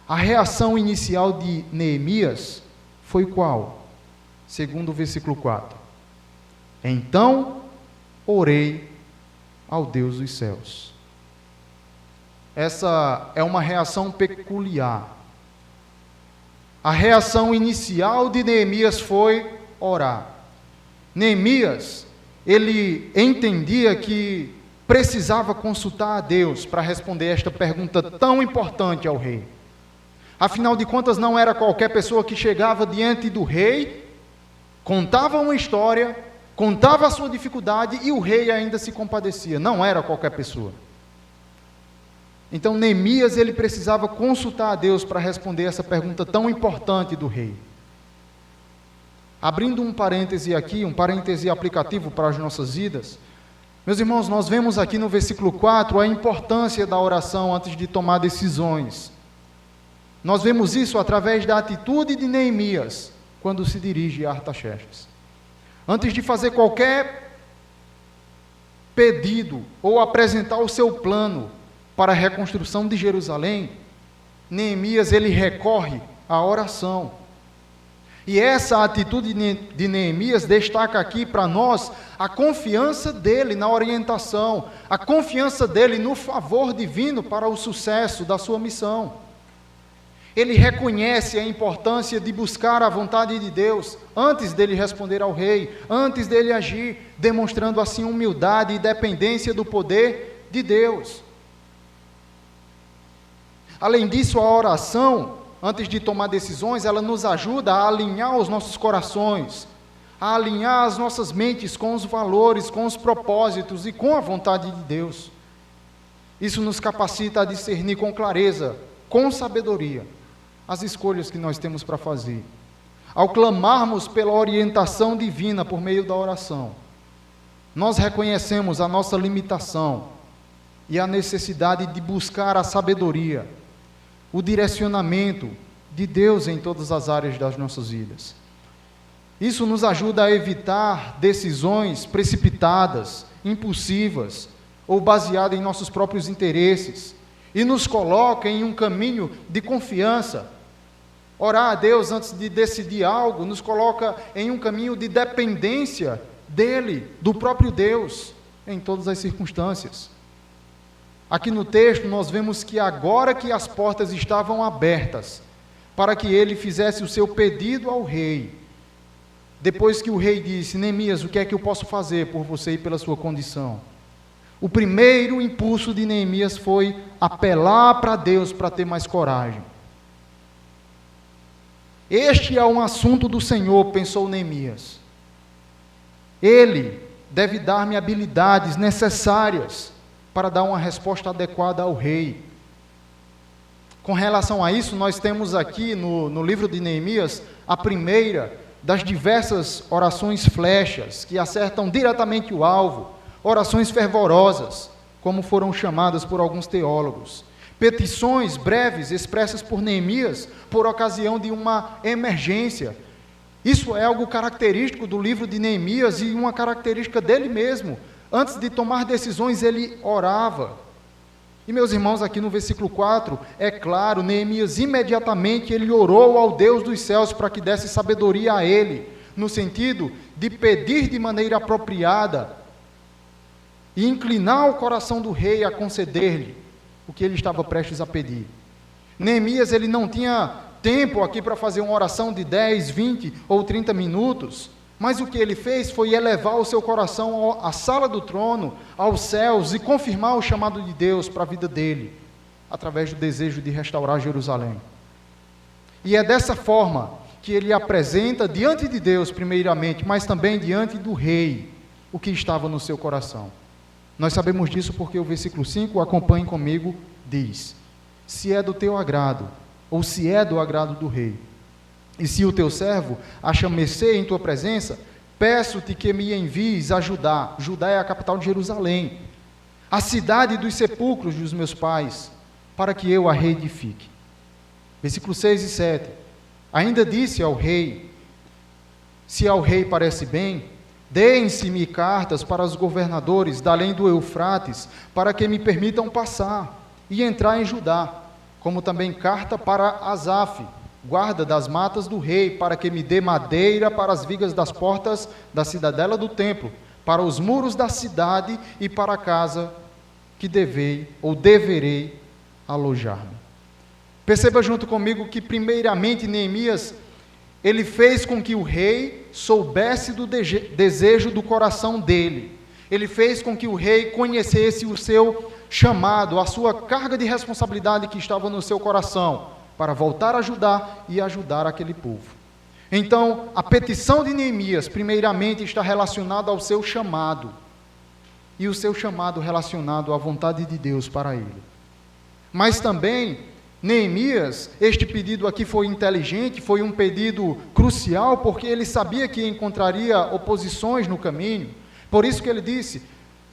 A reação inicial de Neemias foi qual? Segundo o versículo 4. Então orei ao Deus dos céus. Essa é uma reação peculiar. A reação inicial de Neemias foi orar. Neemias, ele entendia que precisava consultar a Deus para responder esta pergunta tão importante ao rei. Afinal de contas, não era qualquer pessoa que chegava diante do rei, contava uma história, contava a sua dificuldade e o rei ainda se compadecia. Não era qualquer pessoa. Então, Neemias, ele precisava consultar a Deus para responder essa pergunta tão importante do rei. Abrindo um parêntese aqui, um parêntese aplicativo para as nossas vidas, meus irmãos, nós vemos aqui no versículo 4 a importância da oração antes de tomar decisões. Nós vemos isso através da atitude de Neemias, quando se dirige a Artaxerxes. Antes de fazer qualquer pedido ou apresentar o seu plano para a reconstrução de Jerusalém, Neemias, ele recorre à oração. E essa atitude de Neemias destaca aqui para nós a confiança dele na orientação, a confiança dele no favor divino para o sucesso da sua missão. Ele reconhece a importância de buscar a vontade de Deus antes dele responder ao rei, antes dele agir, demonstrando assim humildade e dependência do poder de Deus. Além disso, a oração, antes de tomar decisões, ela nos ajuda a alinhar os nossos corações, a alinhar as nossas mentes com os valores, com os propósitos e com a vontade de Deus. Isso nos capacita a discernir com clareza, com sabedoria, as escolhas que nós temos para fazer. Ao clamarmos pela orientação divina por meio da oração, nós reconhecemos a nossa limitação e a necessidade de buscar a sabedoria, o direcionamento de Deus em todas as áreas das nossas vidas. Isso nos ajuda a evitar decisões precipitadas, impulsivas ou baseadas em nossos próprios interesses e nos coloca em um caminho de confiança. Orar a Deus antes de decidir algo nos coloca em um caminho de dependência dele, do próprio Deus, em todas as circunstâncias. Aqui no texto nós vemos que agora que as portas estavam abertas para que ele fizesse o seu pedido ao rei, depois que o rei disse: Neemias, o que é que eu posso fazer por você e pela sua condição? O primeiro impulso de Neemias foi apelar para Deus para ter mais coragem. Este é um assunto do Senhor, pensou Neemias. Ele deve dar-me habilidades necessárias para dar uma resposta adequada ao rei. Com relação a isso, nós temos aqui no livro de Neemias a primeira das diversas orações flechas que acertam diretamente o alvo, orações fervorosas, como foram chamadas por alguns teólogos. Petições breves expressas por Neemias por ocasião de uma emergência. Isso é algo característico do livro de Neemias e uma característica dele mesmo. Antes de tomar decisões, ele orava. E meus irmãos, aqui no versículo 4, é claro, Neemias imediatamente ele orou ao Deus dos céus para que desse sabedoria a ele, no sentido de pedir de maneira apropriada e inclinar o coração do rei a conceder-lhe o que ele estava prestes a pedir. Neemias, ele não tinha tempo aqui para fazer uma oração de 10, 20 ou 30 minutos, mas o que ele fez foi elevar o seu coração à sala do trono, aos céus, e confirmar o chamado de Deus para a vida dele, através do desejo de restaurar Jerusalém. E é dessa forma que ele apresenta diante de Deus, primeiramente, mas também diante do rei, o que estava no seu coração. Nós sabemos disso porque o versículo 5, acompanhe comigo, diz: se é do teu agrado, ou se é do agrado do rei, e se o teu servo acha mercê em tua presença, peço-te que me envies a Judá. Judá é a capital de Jerusalém, a cidade dos sepulcros dos meus pais, para que eu a reedifique. Versículo 6 e 7. Ainda disse ao rei: se ao rei parece bem, deem-se-me cartas para os governadores da além do Eufrates, para que me permitam passar e entrar em Judá, como também carta para Asaf, guarda das matas do rei, para que me dê madeira para as vigas das portas da cidadela do templo, para os muros da cidade e para a casa que deverei alojar-me. Perceba junto comigo que primeiramente Neemias, ele fez com que o rei soubesse do desejo do coração dele. Ele fez com que o rei conhecesse o seu chamado, a sua carga de responsabilidade que estava no seu coração, para voltar a ajudar e ajudar aquele povo. Então, a petição de Neemias, primeiramente, está relacionada ao seu chamado, e o seu chamado relacionado à vontade de Deus para ele. Mas também, Neemias, este pedido aqui foi inteligente, foi um pedido crucial, porque ele sabia que encontraria oposições no caminho. Por isso que ele disse: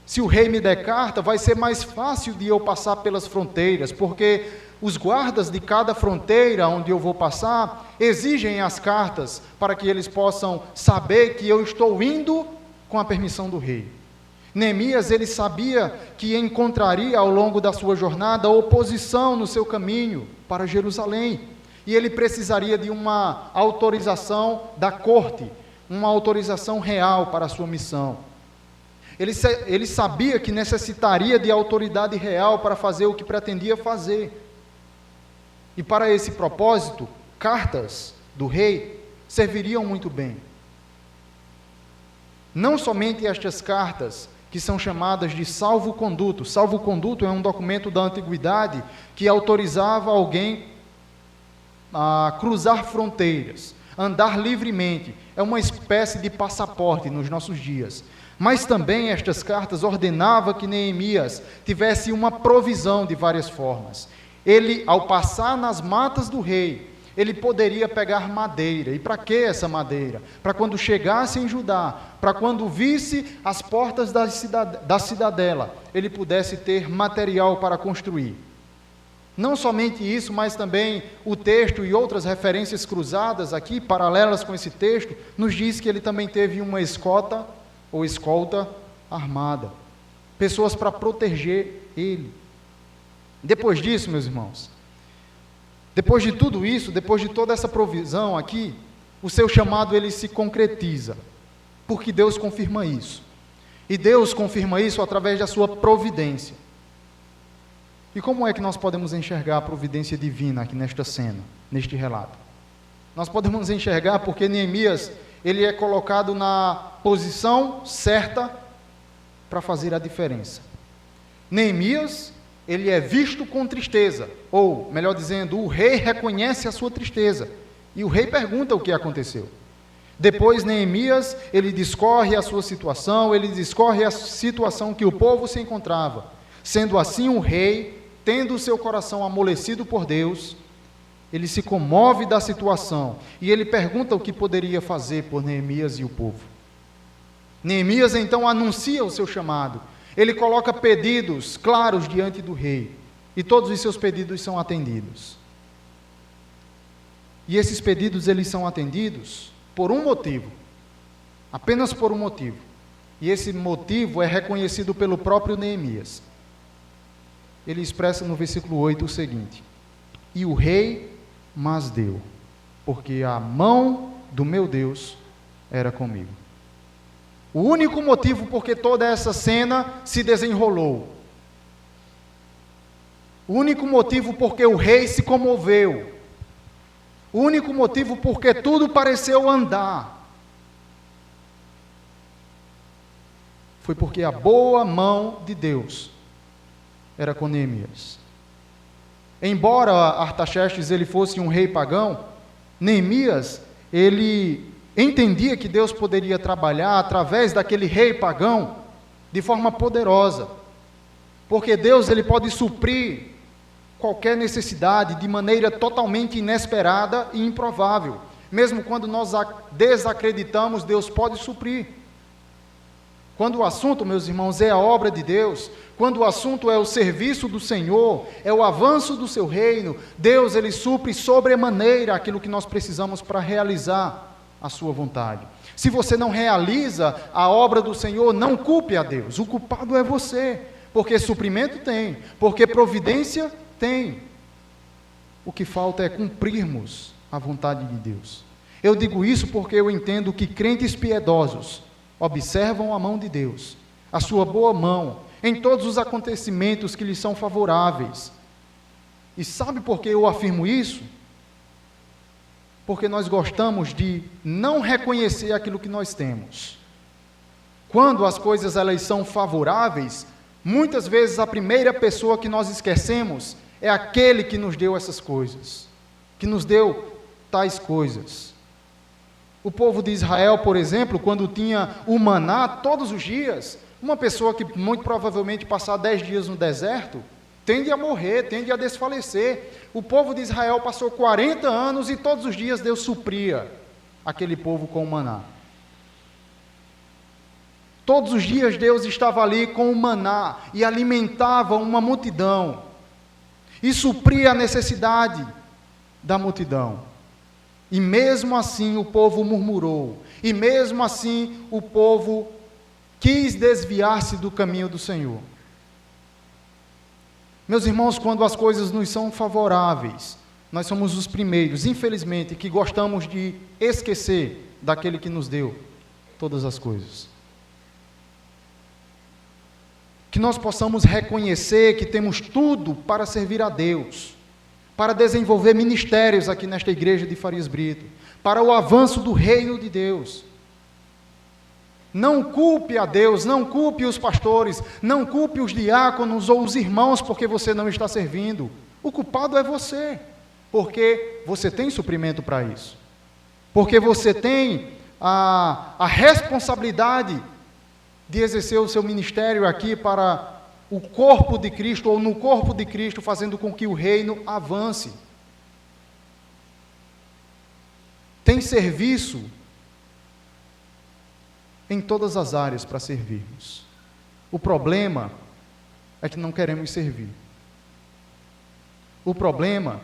se o rei me der carta, vai ser mais fácil de eu passar pelas fronteiras, porque os guardas de cada fronteira onde eu vou passar exigem as cartas para que eles possam saber que eu estou indo com a permissão do rei. Neemias, ele sabia que encontraria ao longo da sua jornada oposição no seu caminho para Jerusalém, e ele precisaria de uma autorização da corte, uma autorização real para a sua missão. Ele sabia que necessitaria de autoridade real para fazer o que pretendia fazer. E para esse propósito, cartas do rei serviriam muito bem. Não somente estas cartas, que são chamadas de salvo-conduto. Salvo-conduto é um documento da antiguidade que autorizava alguém a cruzar fronteiras, andar livremente. É uma espécie de passaporte nos nossos dias. Mas também estas cartas ordenavam que Neemias tivesse uma provisão de várias formas. Ele, ao passar nas matas do rei, ele poderia pegar madeira. E para que essa madeira? Para quando chegasse em Judá, para quando visse as portas da cidadela, ele pudesse ter material para construir. Não somente isso, mas também o texto e outras referências cruzadas aqui, paralelas com esse texto, nos diz que ele também teve uma escolta armada. Pessoas para proteger ele. Depois disso, meus irmãos, depois de tudo isso, depois de toda essa provisão aqui, o seu chamado ele se concretiza, porque Deus confirma isso. E Deus confirma isso através da sua providência. E como é que nós podemos enxergar a providência divina aqui nesta cena, neste relato? Nós podemos enxergar porque Neemias, ele é colocado na posição certa para fazer a diferença. Neemias, ele é visto com tristeza, ou, melhor dizendo, o rei reconhece a sua tristeza, e o rei pergunta o que aconteceu. Depois, Neemias, ele discorre a sua situação, ele discorre a situação que o povo se encontrava. Sendo assim, o rei, tendo o seu coração amolecido por Deus, ele se comove da situação, e ele pergunta o que poderia fazer por Neemias e o povo. Neemias, então, anuncia o seu chamado. Ele coloca pedidos claros diante do rei, e todos os seus pedidos são atendidos. E esses pedidos, eles são atendidos por um motivo, apenas por um motivo, e esse motivo é reconhecido pelo próprio Neemias. Ele expressa no versículo 8 o seguinte: e o rei mas deu, porque a mão do meu Deus era comigo. O único motivo porque toda essa cena se desenrolou. O único motivo porque o rei se comoveu. O único motivo porque tudo pareceu andar. Foi porque a boa mão de Deus era com Neemias. Embora Artaxerxes ele fosse um rei pagão, Neemias, ele entendia que Deus poderia trabalhar através daquele rei pagão de forma poderosa, porque Deus ele pode suprir qualquer necessidade de maneira totalmente inesperada e improvável. Mesmo quando nós desacreditamos, Deus pode suprir. Quando o assunto, meus irmãos, é a obra de Deus, quando o assunto é o serviço do Senhor, é o avanço do seu reino, Deus ele supre sobremaneira aquilo que nós precisamos para realizar a sua vontade. Se você não realiza a obra do Senhor, não culpe a Deus, o culpado é você, porque suprimento tem, porque providência tem. O que falta é cumprirmos a vontade de Deus. Eu digo isso porque eu entendo que crentes piedosos observam a mão de Deus, a sua boa mão, em todos os acontecimentos que lhes são favoráveis. E sabe por que eu afirmo isso? Porque nós gostamos de não reconhecer aquilo que nós temos. Quando as coisas elas são favoráveis, muitas vezes a primeira pessoa que nós esquecemos é aquele que nos deu essas coisas, que nos deu tais coisas. O povo de Israel, por exemplo, quando tinha o maná todos os dias, uma pessoa que muito provavelmente passar 10 dias no deserto, tende a morrer, tende a desfalecer. O povo de Israel passou 40 anos e todos os dias Deus supria aquele povo com o maná. Todos os dias Deus estava ali com o maná e alimentava uma multidão e supria a necessidade da multidão. E mesmo assim o povo murmurou, e mesmo assim o povo quis desviar-se do caminho do Senhor. Meus irmãos, quando as coisas nos são favoráveis, nós somos os primeiros, infelizmente, que gostamos de esquecer daquele que nos deu todas as coisas. Que nós possamos reconhecer que temos tudo para servir a Deus, para desenvolver ministérios aqui nesta igreja de Farias Brito, para o avanço do reino de Deus. Não culpe a Deus, não culpe os pastores, não culpe os diáconos ou os irmãos porque você não está servindo. O culpado é você, porque você tem suprimento para isso. Porque você tem a responsabilidade de exercer o seu ministério aqui para o corpo de Cristo, ou no corpo de Cristo, fazendo com que o reino avance. Tem serviço em todas as áreas para servirmos. O problema é que não queremos servir. O problema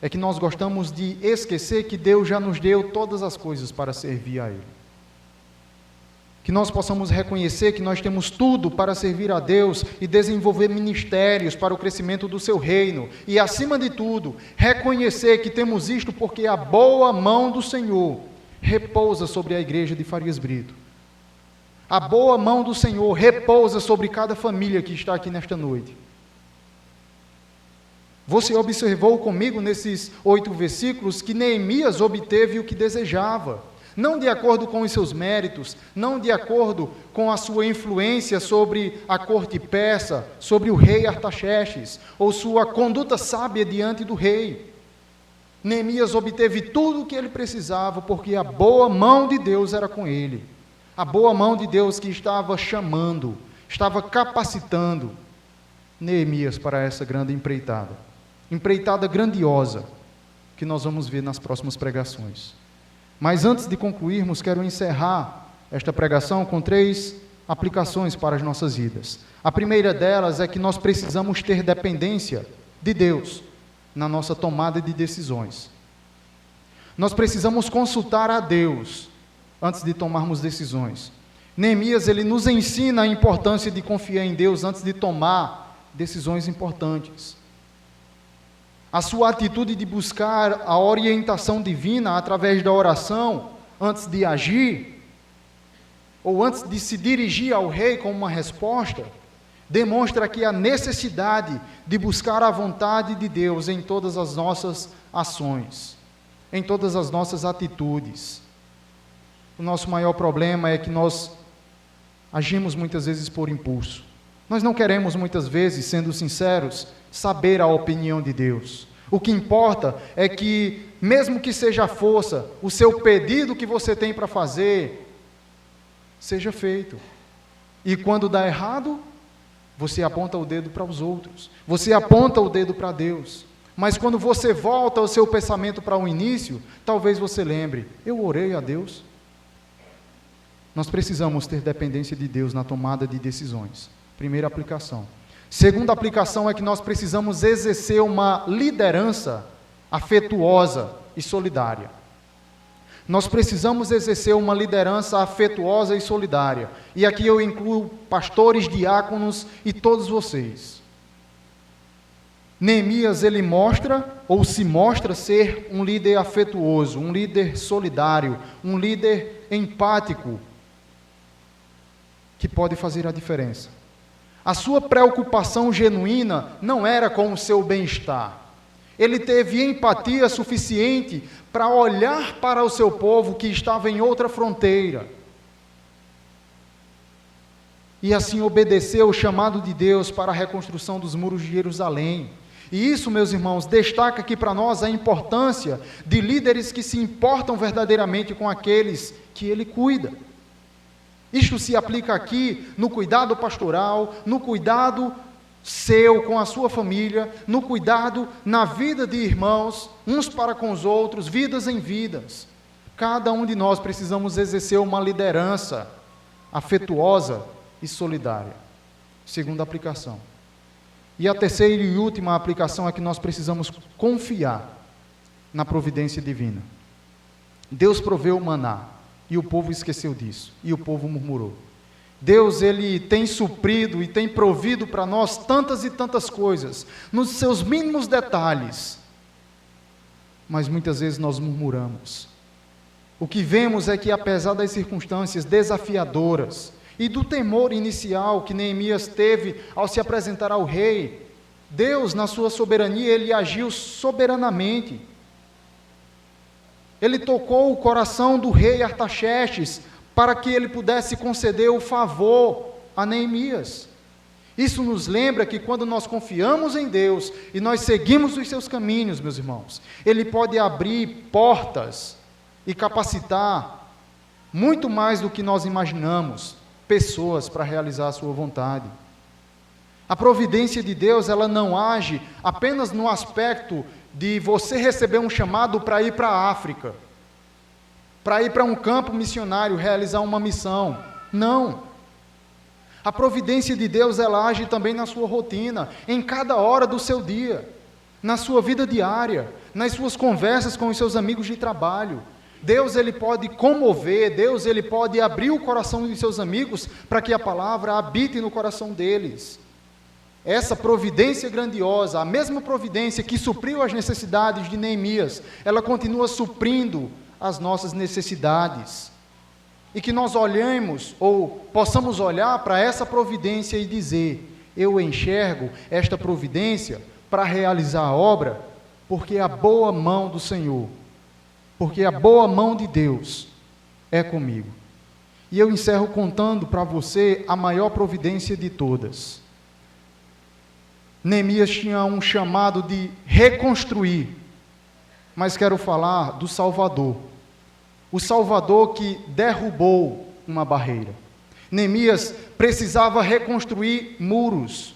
é que nós gostamos de esquecer que Deus já nos deu todas as coisas para servir a Ele. Que nós possamos reconhecer que nós temos tudo para servir a Deus e desenvolver ministérios para o crescimento do seu reino. E, acima de tudo, reconhecer que temos isto porque a boa mão do Senhor repousa sobre a igreja de Farias Brito. A boa mão do Senhor repousa sobre cada família que está aqui nesta noite. Você observou comigo nesses 8 versículos que Neemias obteve o que desejava. Não de acordo com os seus méritos, não de acordo com a sua influência sobre a corte persa, sobre o rei Artaxerxes, ou sua conduta sábia diante do rei. Neemias obteve tudo o que ele precisava, porque a boa mão de Deus era com ele. A boa mão de Deus que estava chamando, estava capacitando Neemias para essa grande empreitada. Empreitada grandiosa, que nós vamos ver nas próximas pregações. Mas antes de concluirmos, quero encerrar esta pregação com 3 aplicações para as nossas vidas. A primeira delas é que nós precisamos ter dependência de Deus na nossa tomada de decisões. Nós precisamos consultar a Deus antes de tomarmos decisões. Neemias, ele nos ensina a importância de confiar em Deus antes de tomar decisões importantes. A sua atitude de buscar a orientação divina através da oração, antes de agir, ou antes de se dirigir ao rei com uma resposta, demonstra aqui a necessidade de buscar a vontade de Deus em todas as nossas ações, em todas as nossas atitudes. O nosso maior problema é que nós agimos muitas vezes por impulso. Nós não queremos muitas vezes, sendo sinceros, saber a opinião de Deus. O que importa é que, mesmo que seja a força, o seu pedido que você tem para fazer, seja feito. E quando dá errado, você aponta o dedo para os outros. Você aponta o dedo para Deus. Mas quando você volta o seu pensamento para o início, talvez você lembre, eu orei a Deus. Nós precisamos ter dependência de Deus na tomada de decisões. Primeira aplicação. Segunda aplicação é que nós precisamos exercer uma liderança afetuosa e solidária. Nós precisamos exercer uma liderança afetuosa e solidária. E aqui eu incluo pastores, diáconos e todos vocês. Neemias, ele mostra, ou se mostra ser um líder afetuoso, um líder solidário, um líder empático, que pode fazer a diferença. A sua preocupação genuína não era com o seu bem-estar. Ele teve empatia suficiente para olhar para o seu povo que estava em outra fronteira. E assim obedeceu o chamado de Deus para a reconstrução dos muros de Jerusalém. E isso, meus irmãos, destaca aqui para nós a importância de líderes que se importam verdadeiramente com aqueles que ele cuida. Isto se aplica aqui no cuidado pastoral, no cuidado seu com a sua família, no cuidado na vida de irmãos, uns para com os outros, vidas em vidas. Cada um de nós precisamos exercer uma liderança afetuosa e solidária. Segunda aplicação. E a terceira e última aplicação é que nós precisamos confiar na providência divina. Deus proveu o maná, e o povo esqueceu disso, e o povo murmurou. Deus, ele tem suprido e tem provido para nós tantas e tantas coisas, nos seus mínimos detalhes, mas muitas vezes nós murmuramos. O que vemos é que, apesar das circunstâncias desafiadoras e do temor inicial que Neemias teve ao se apresentar ao rei, Deus, na sua soberania, ele agiu soberanamente. Ele tocou o coração do rei Artaxerxes para que ele pudesse conceder o favor a Neemias. Isso nos lembra que quando nós confiamos em Deus e nós seguimos os seus caminhos, meus irmãos, Ele pode abrir portas e capacitar muito mais do que nós imaginamos, pessoas para realizar a sua vontade. A providência de Deus, ela não age apenas no aspecto de você receber um chamado para ir para a África, para ir para um campo missionário, realizar uma missão. Não. A providência de Deus, ela age também na sua rotina, em cada hora do seu dia, na sua vida diária, nas suas conversas com os seus amigos de trabalho. Deus, ele pode comover, Deus, ele pode abrir o coração dos seus amigos para que a palavra habite no coração deles. Essa providência grandiosa, a mesma providência que supriu as necessidades de Neemias, ela continua suprindo as nossas necessidades. E que nós olhemos, ou possamos olhar para essa providência e dizer, eu enxergo esta providência para realizar a obra, porque a boa mão do Senhor, porque a boa mão de Deus é comigo. E eu encerro contando para você a maior providência de todas. Neemias tinha um chamado de reconstruir, mas quero falar do Salvador. O Salvador que derrubou uma barreira. Neemias precisava reconstruir muros.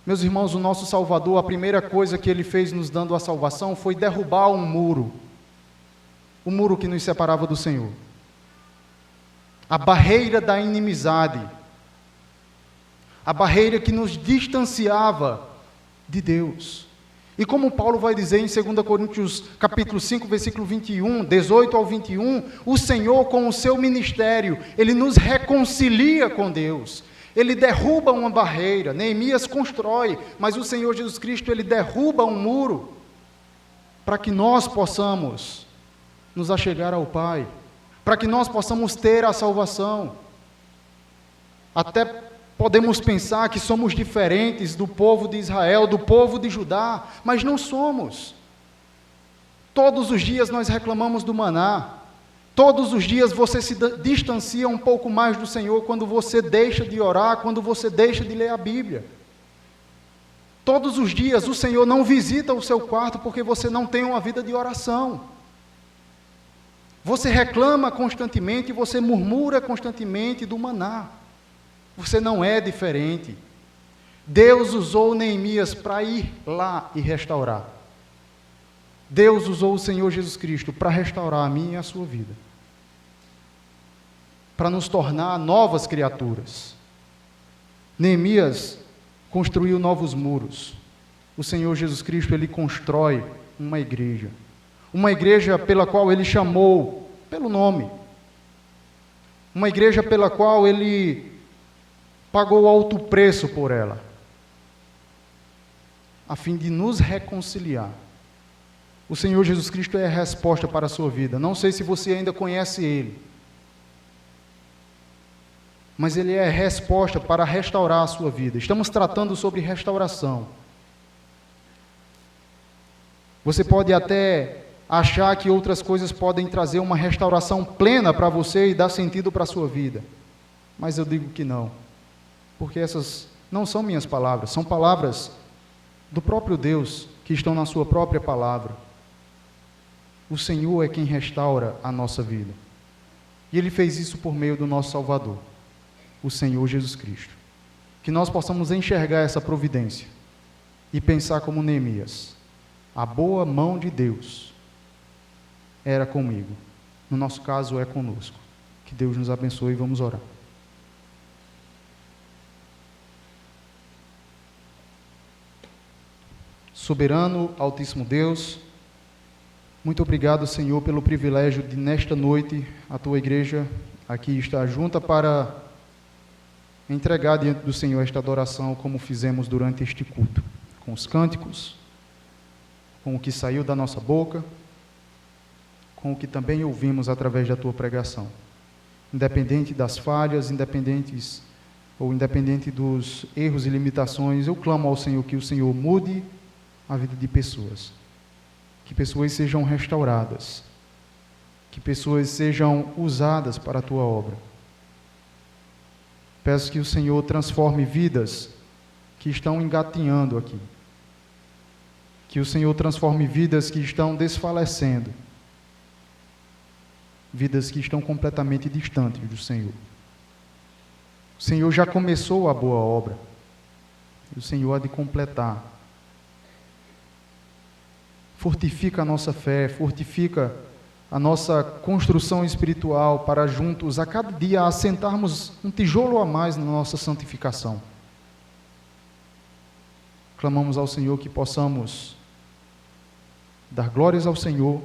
Meus irmãos, o nosso Salvador, a primeira coisa que ele fez nos dando a salvação foi derrubar um muro. O muro que nos separava do Senhor. A barreira da inimizade. A barreira que nos distanciava de Deus. E como Paulo vai dizer em 2 Coríntios capítulo 5, versículo 21, 18 ao 21, o Senhor com o seu ministério, Ele nos reconcilia com Deus. Ele derruba uma barreira. Neemias constrói, mas o Senhor Jesus Cristo, Ele derruba um muro para que nós possamos nos achegar ao Pai, para que nós possamos ter a salvação. Até podemos pensar que somos diferentes do povo de Israel, do povo de Judá, mas não somos. Todos os dias nós reclamamos do maná. Todos os dias você se distancia um pouco mais do Senhor quando você deixa de orar, quando você deixa de ler a Bíblia. Todos os dias o Senhor não visita o seu quarto porque você não tem uma vida de oração. Você reclama constantemente, você murmura constantemente do maná. Você não é diferente. Deus usou Neemias para ir lá e restaurar. Deus usou o Senhor Jesus Cristo para restaurar a minha e a sua vida, para nos tornar novas criaturas. Neemias construiu novos muros. O Senhor Jesus Cristo, Ele constrói uma igreja pela qual Ele chamou pelo nome, uma igreja pela qual Ele pagou alto preço por ela, a fim de nos reconciliar. O Senhor Jesus Cristo é a resposta para a sua vida. Não sei se você ainda conhece Ele, mas Ele é a resposta para restaurar a sua vida. Estamos tratando sobre restauração. Você pode até achar que outras coisas podem trazer uma restauração plena para você e dar sentido para a sua vida, mas eu digo que não, porque essas não são minhas palavras, são palavras do próprio Deus, que estão na sua própria palavra. O Senhor é quem restaura a nossa vida, e Ele fez isso por meio do nosso Salvador, o Senhor Jesus Cristo. Que nós possamos enxergar essa providência e pensar como Neemias: a boa mão de Deus era comigo, no nosso caso é conosco. Que Deus nos abençoe e vamos orar. Soberano, Altíssimo Deus, muito obrigado, Senhor, pelo privilégio de nesta noite a Tua igreja aqui estar junta para entregar diante do Senhor esta adoração como fizemos durante este culto, com os cânticos, com o que saiu da nossa boca, com o que também ouvimos através da Tua pregação. Independente das falhas, independente dos erros e limitações, eu clamo ao Senhor que o Senhor mude a vida de pessoas, que pessoas sejam restauradas, que pessoas sejam usadas para a Tua obra. Peço que o Senhor transforme vidas que estão engatinhando aqui, que o Senhor transforme vidas que estão desfalecendo, vidas que estão completamente distantes do Senhor. O Senhor já começou a boa obra, e o Senhor há de completar. Fortifica a nossa fé, fortifica a nossa construção espiritual para juntos, a cada dia, assentarmos um tijolo a mais na nossa santificação. Clamamos ao Senhor que possamos dar glórias ao Senhor,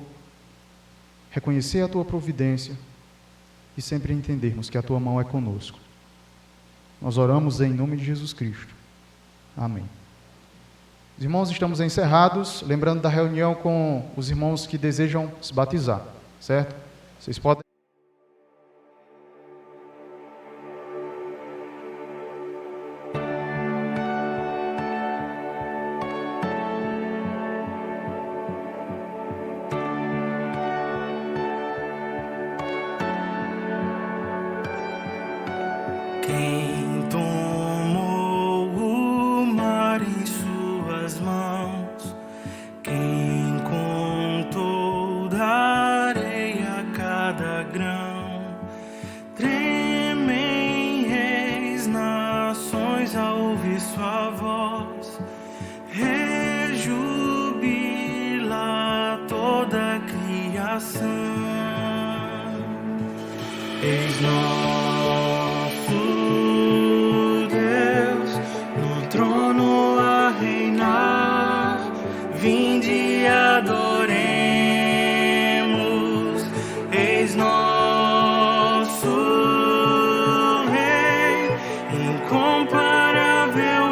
reconhecer a Tua providência e sempre entendermos que a Tua mão é conosco. Nós oramos em nome de Jesus Cristo. Amém. Os irmãos, estamos encerrados, lembrando da reunião com os irmãos que desejam se batizar, certo? Vocês podem... Quem tomou o mar em suas mãos, quem contou da areia cada grão, tremem reis, nações ao ouvir sua voz, rejubila toda a criação. Eis nosso Deus no trono a reinar, vinde e adoremos. Eis nosso Rei, incomparável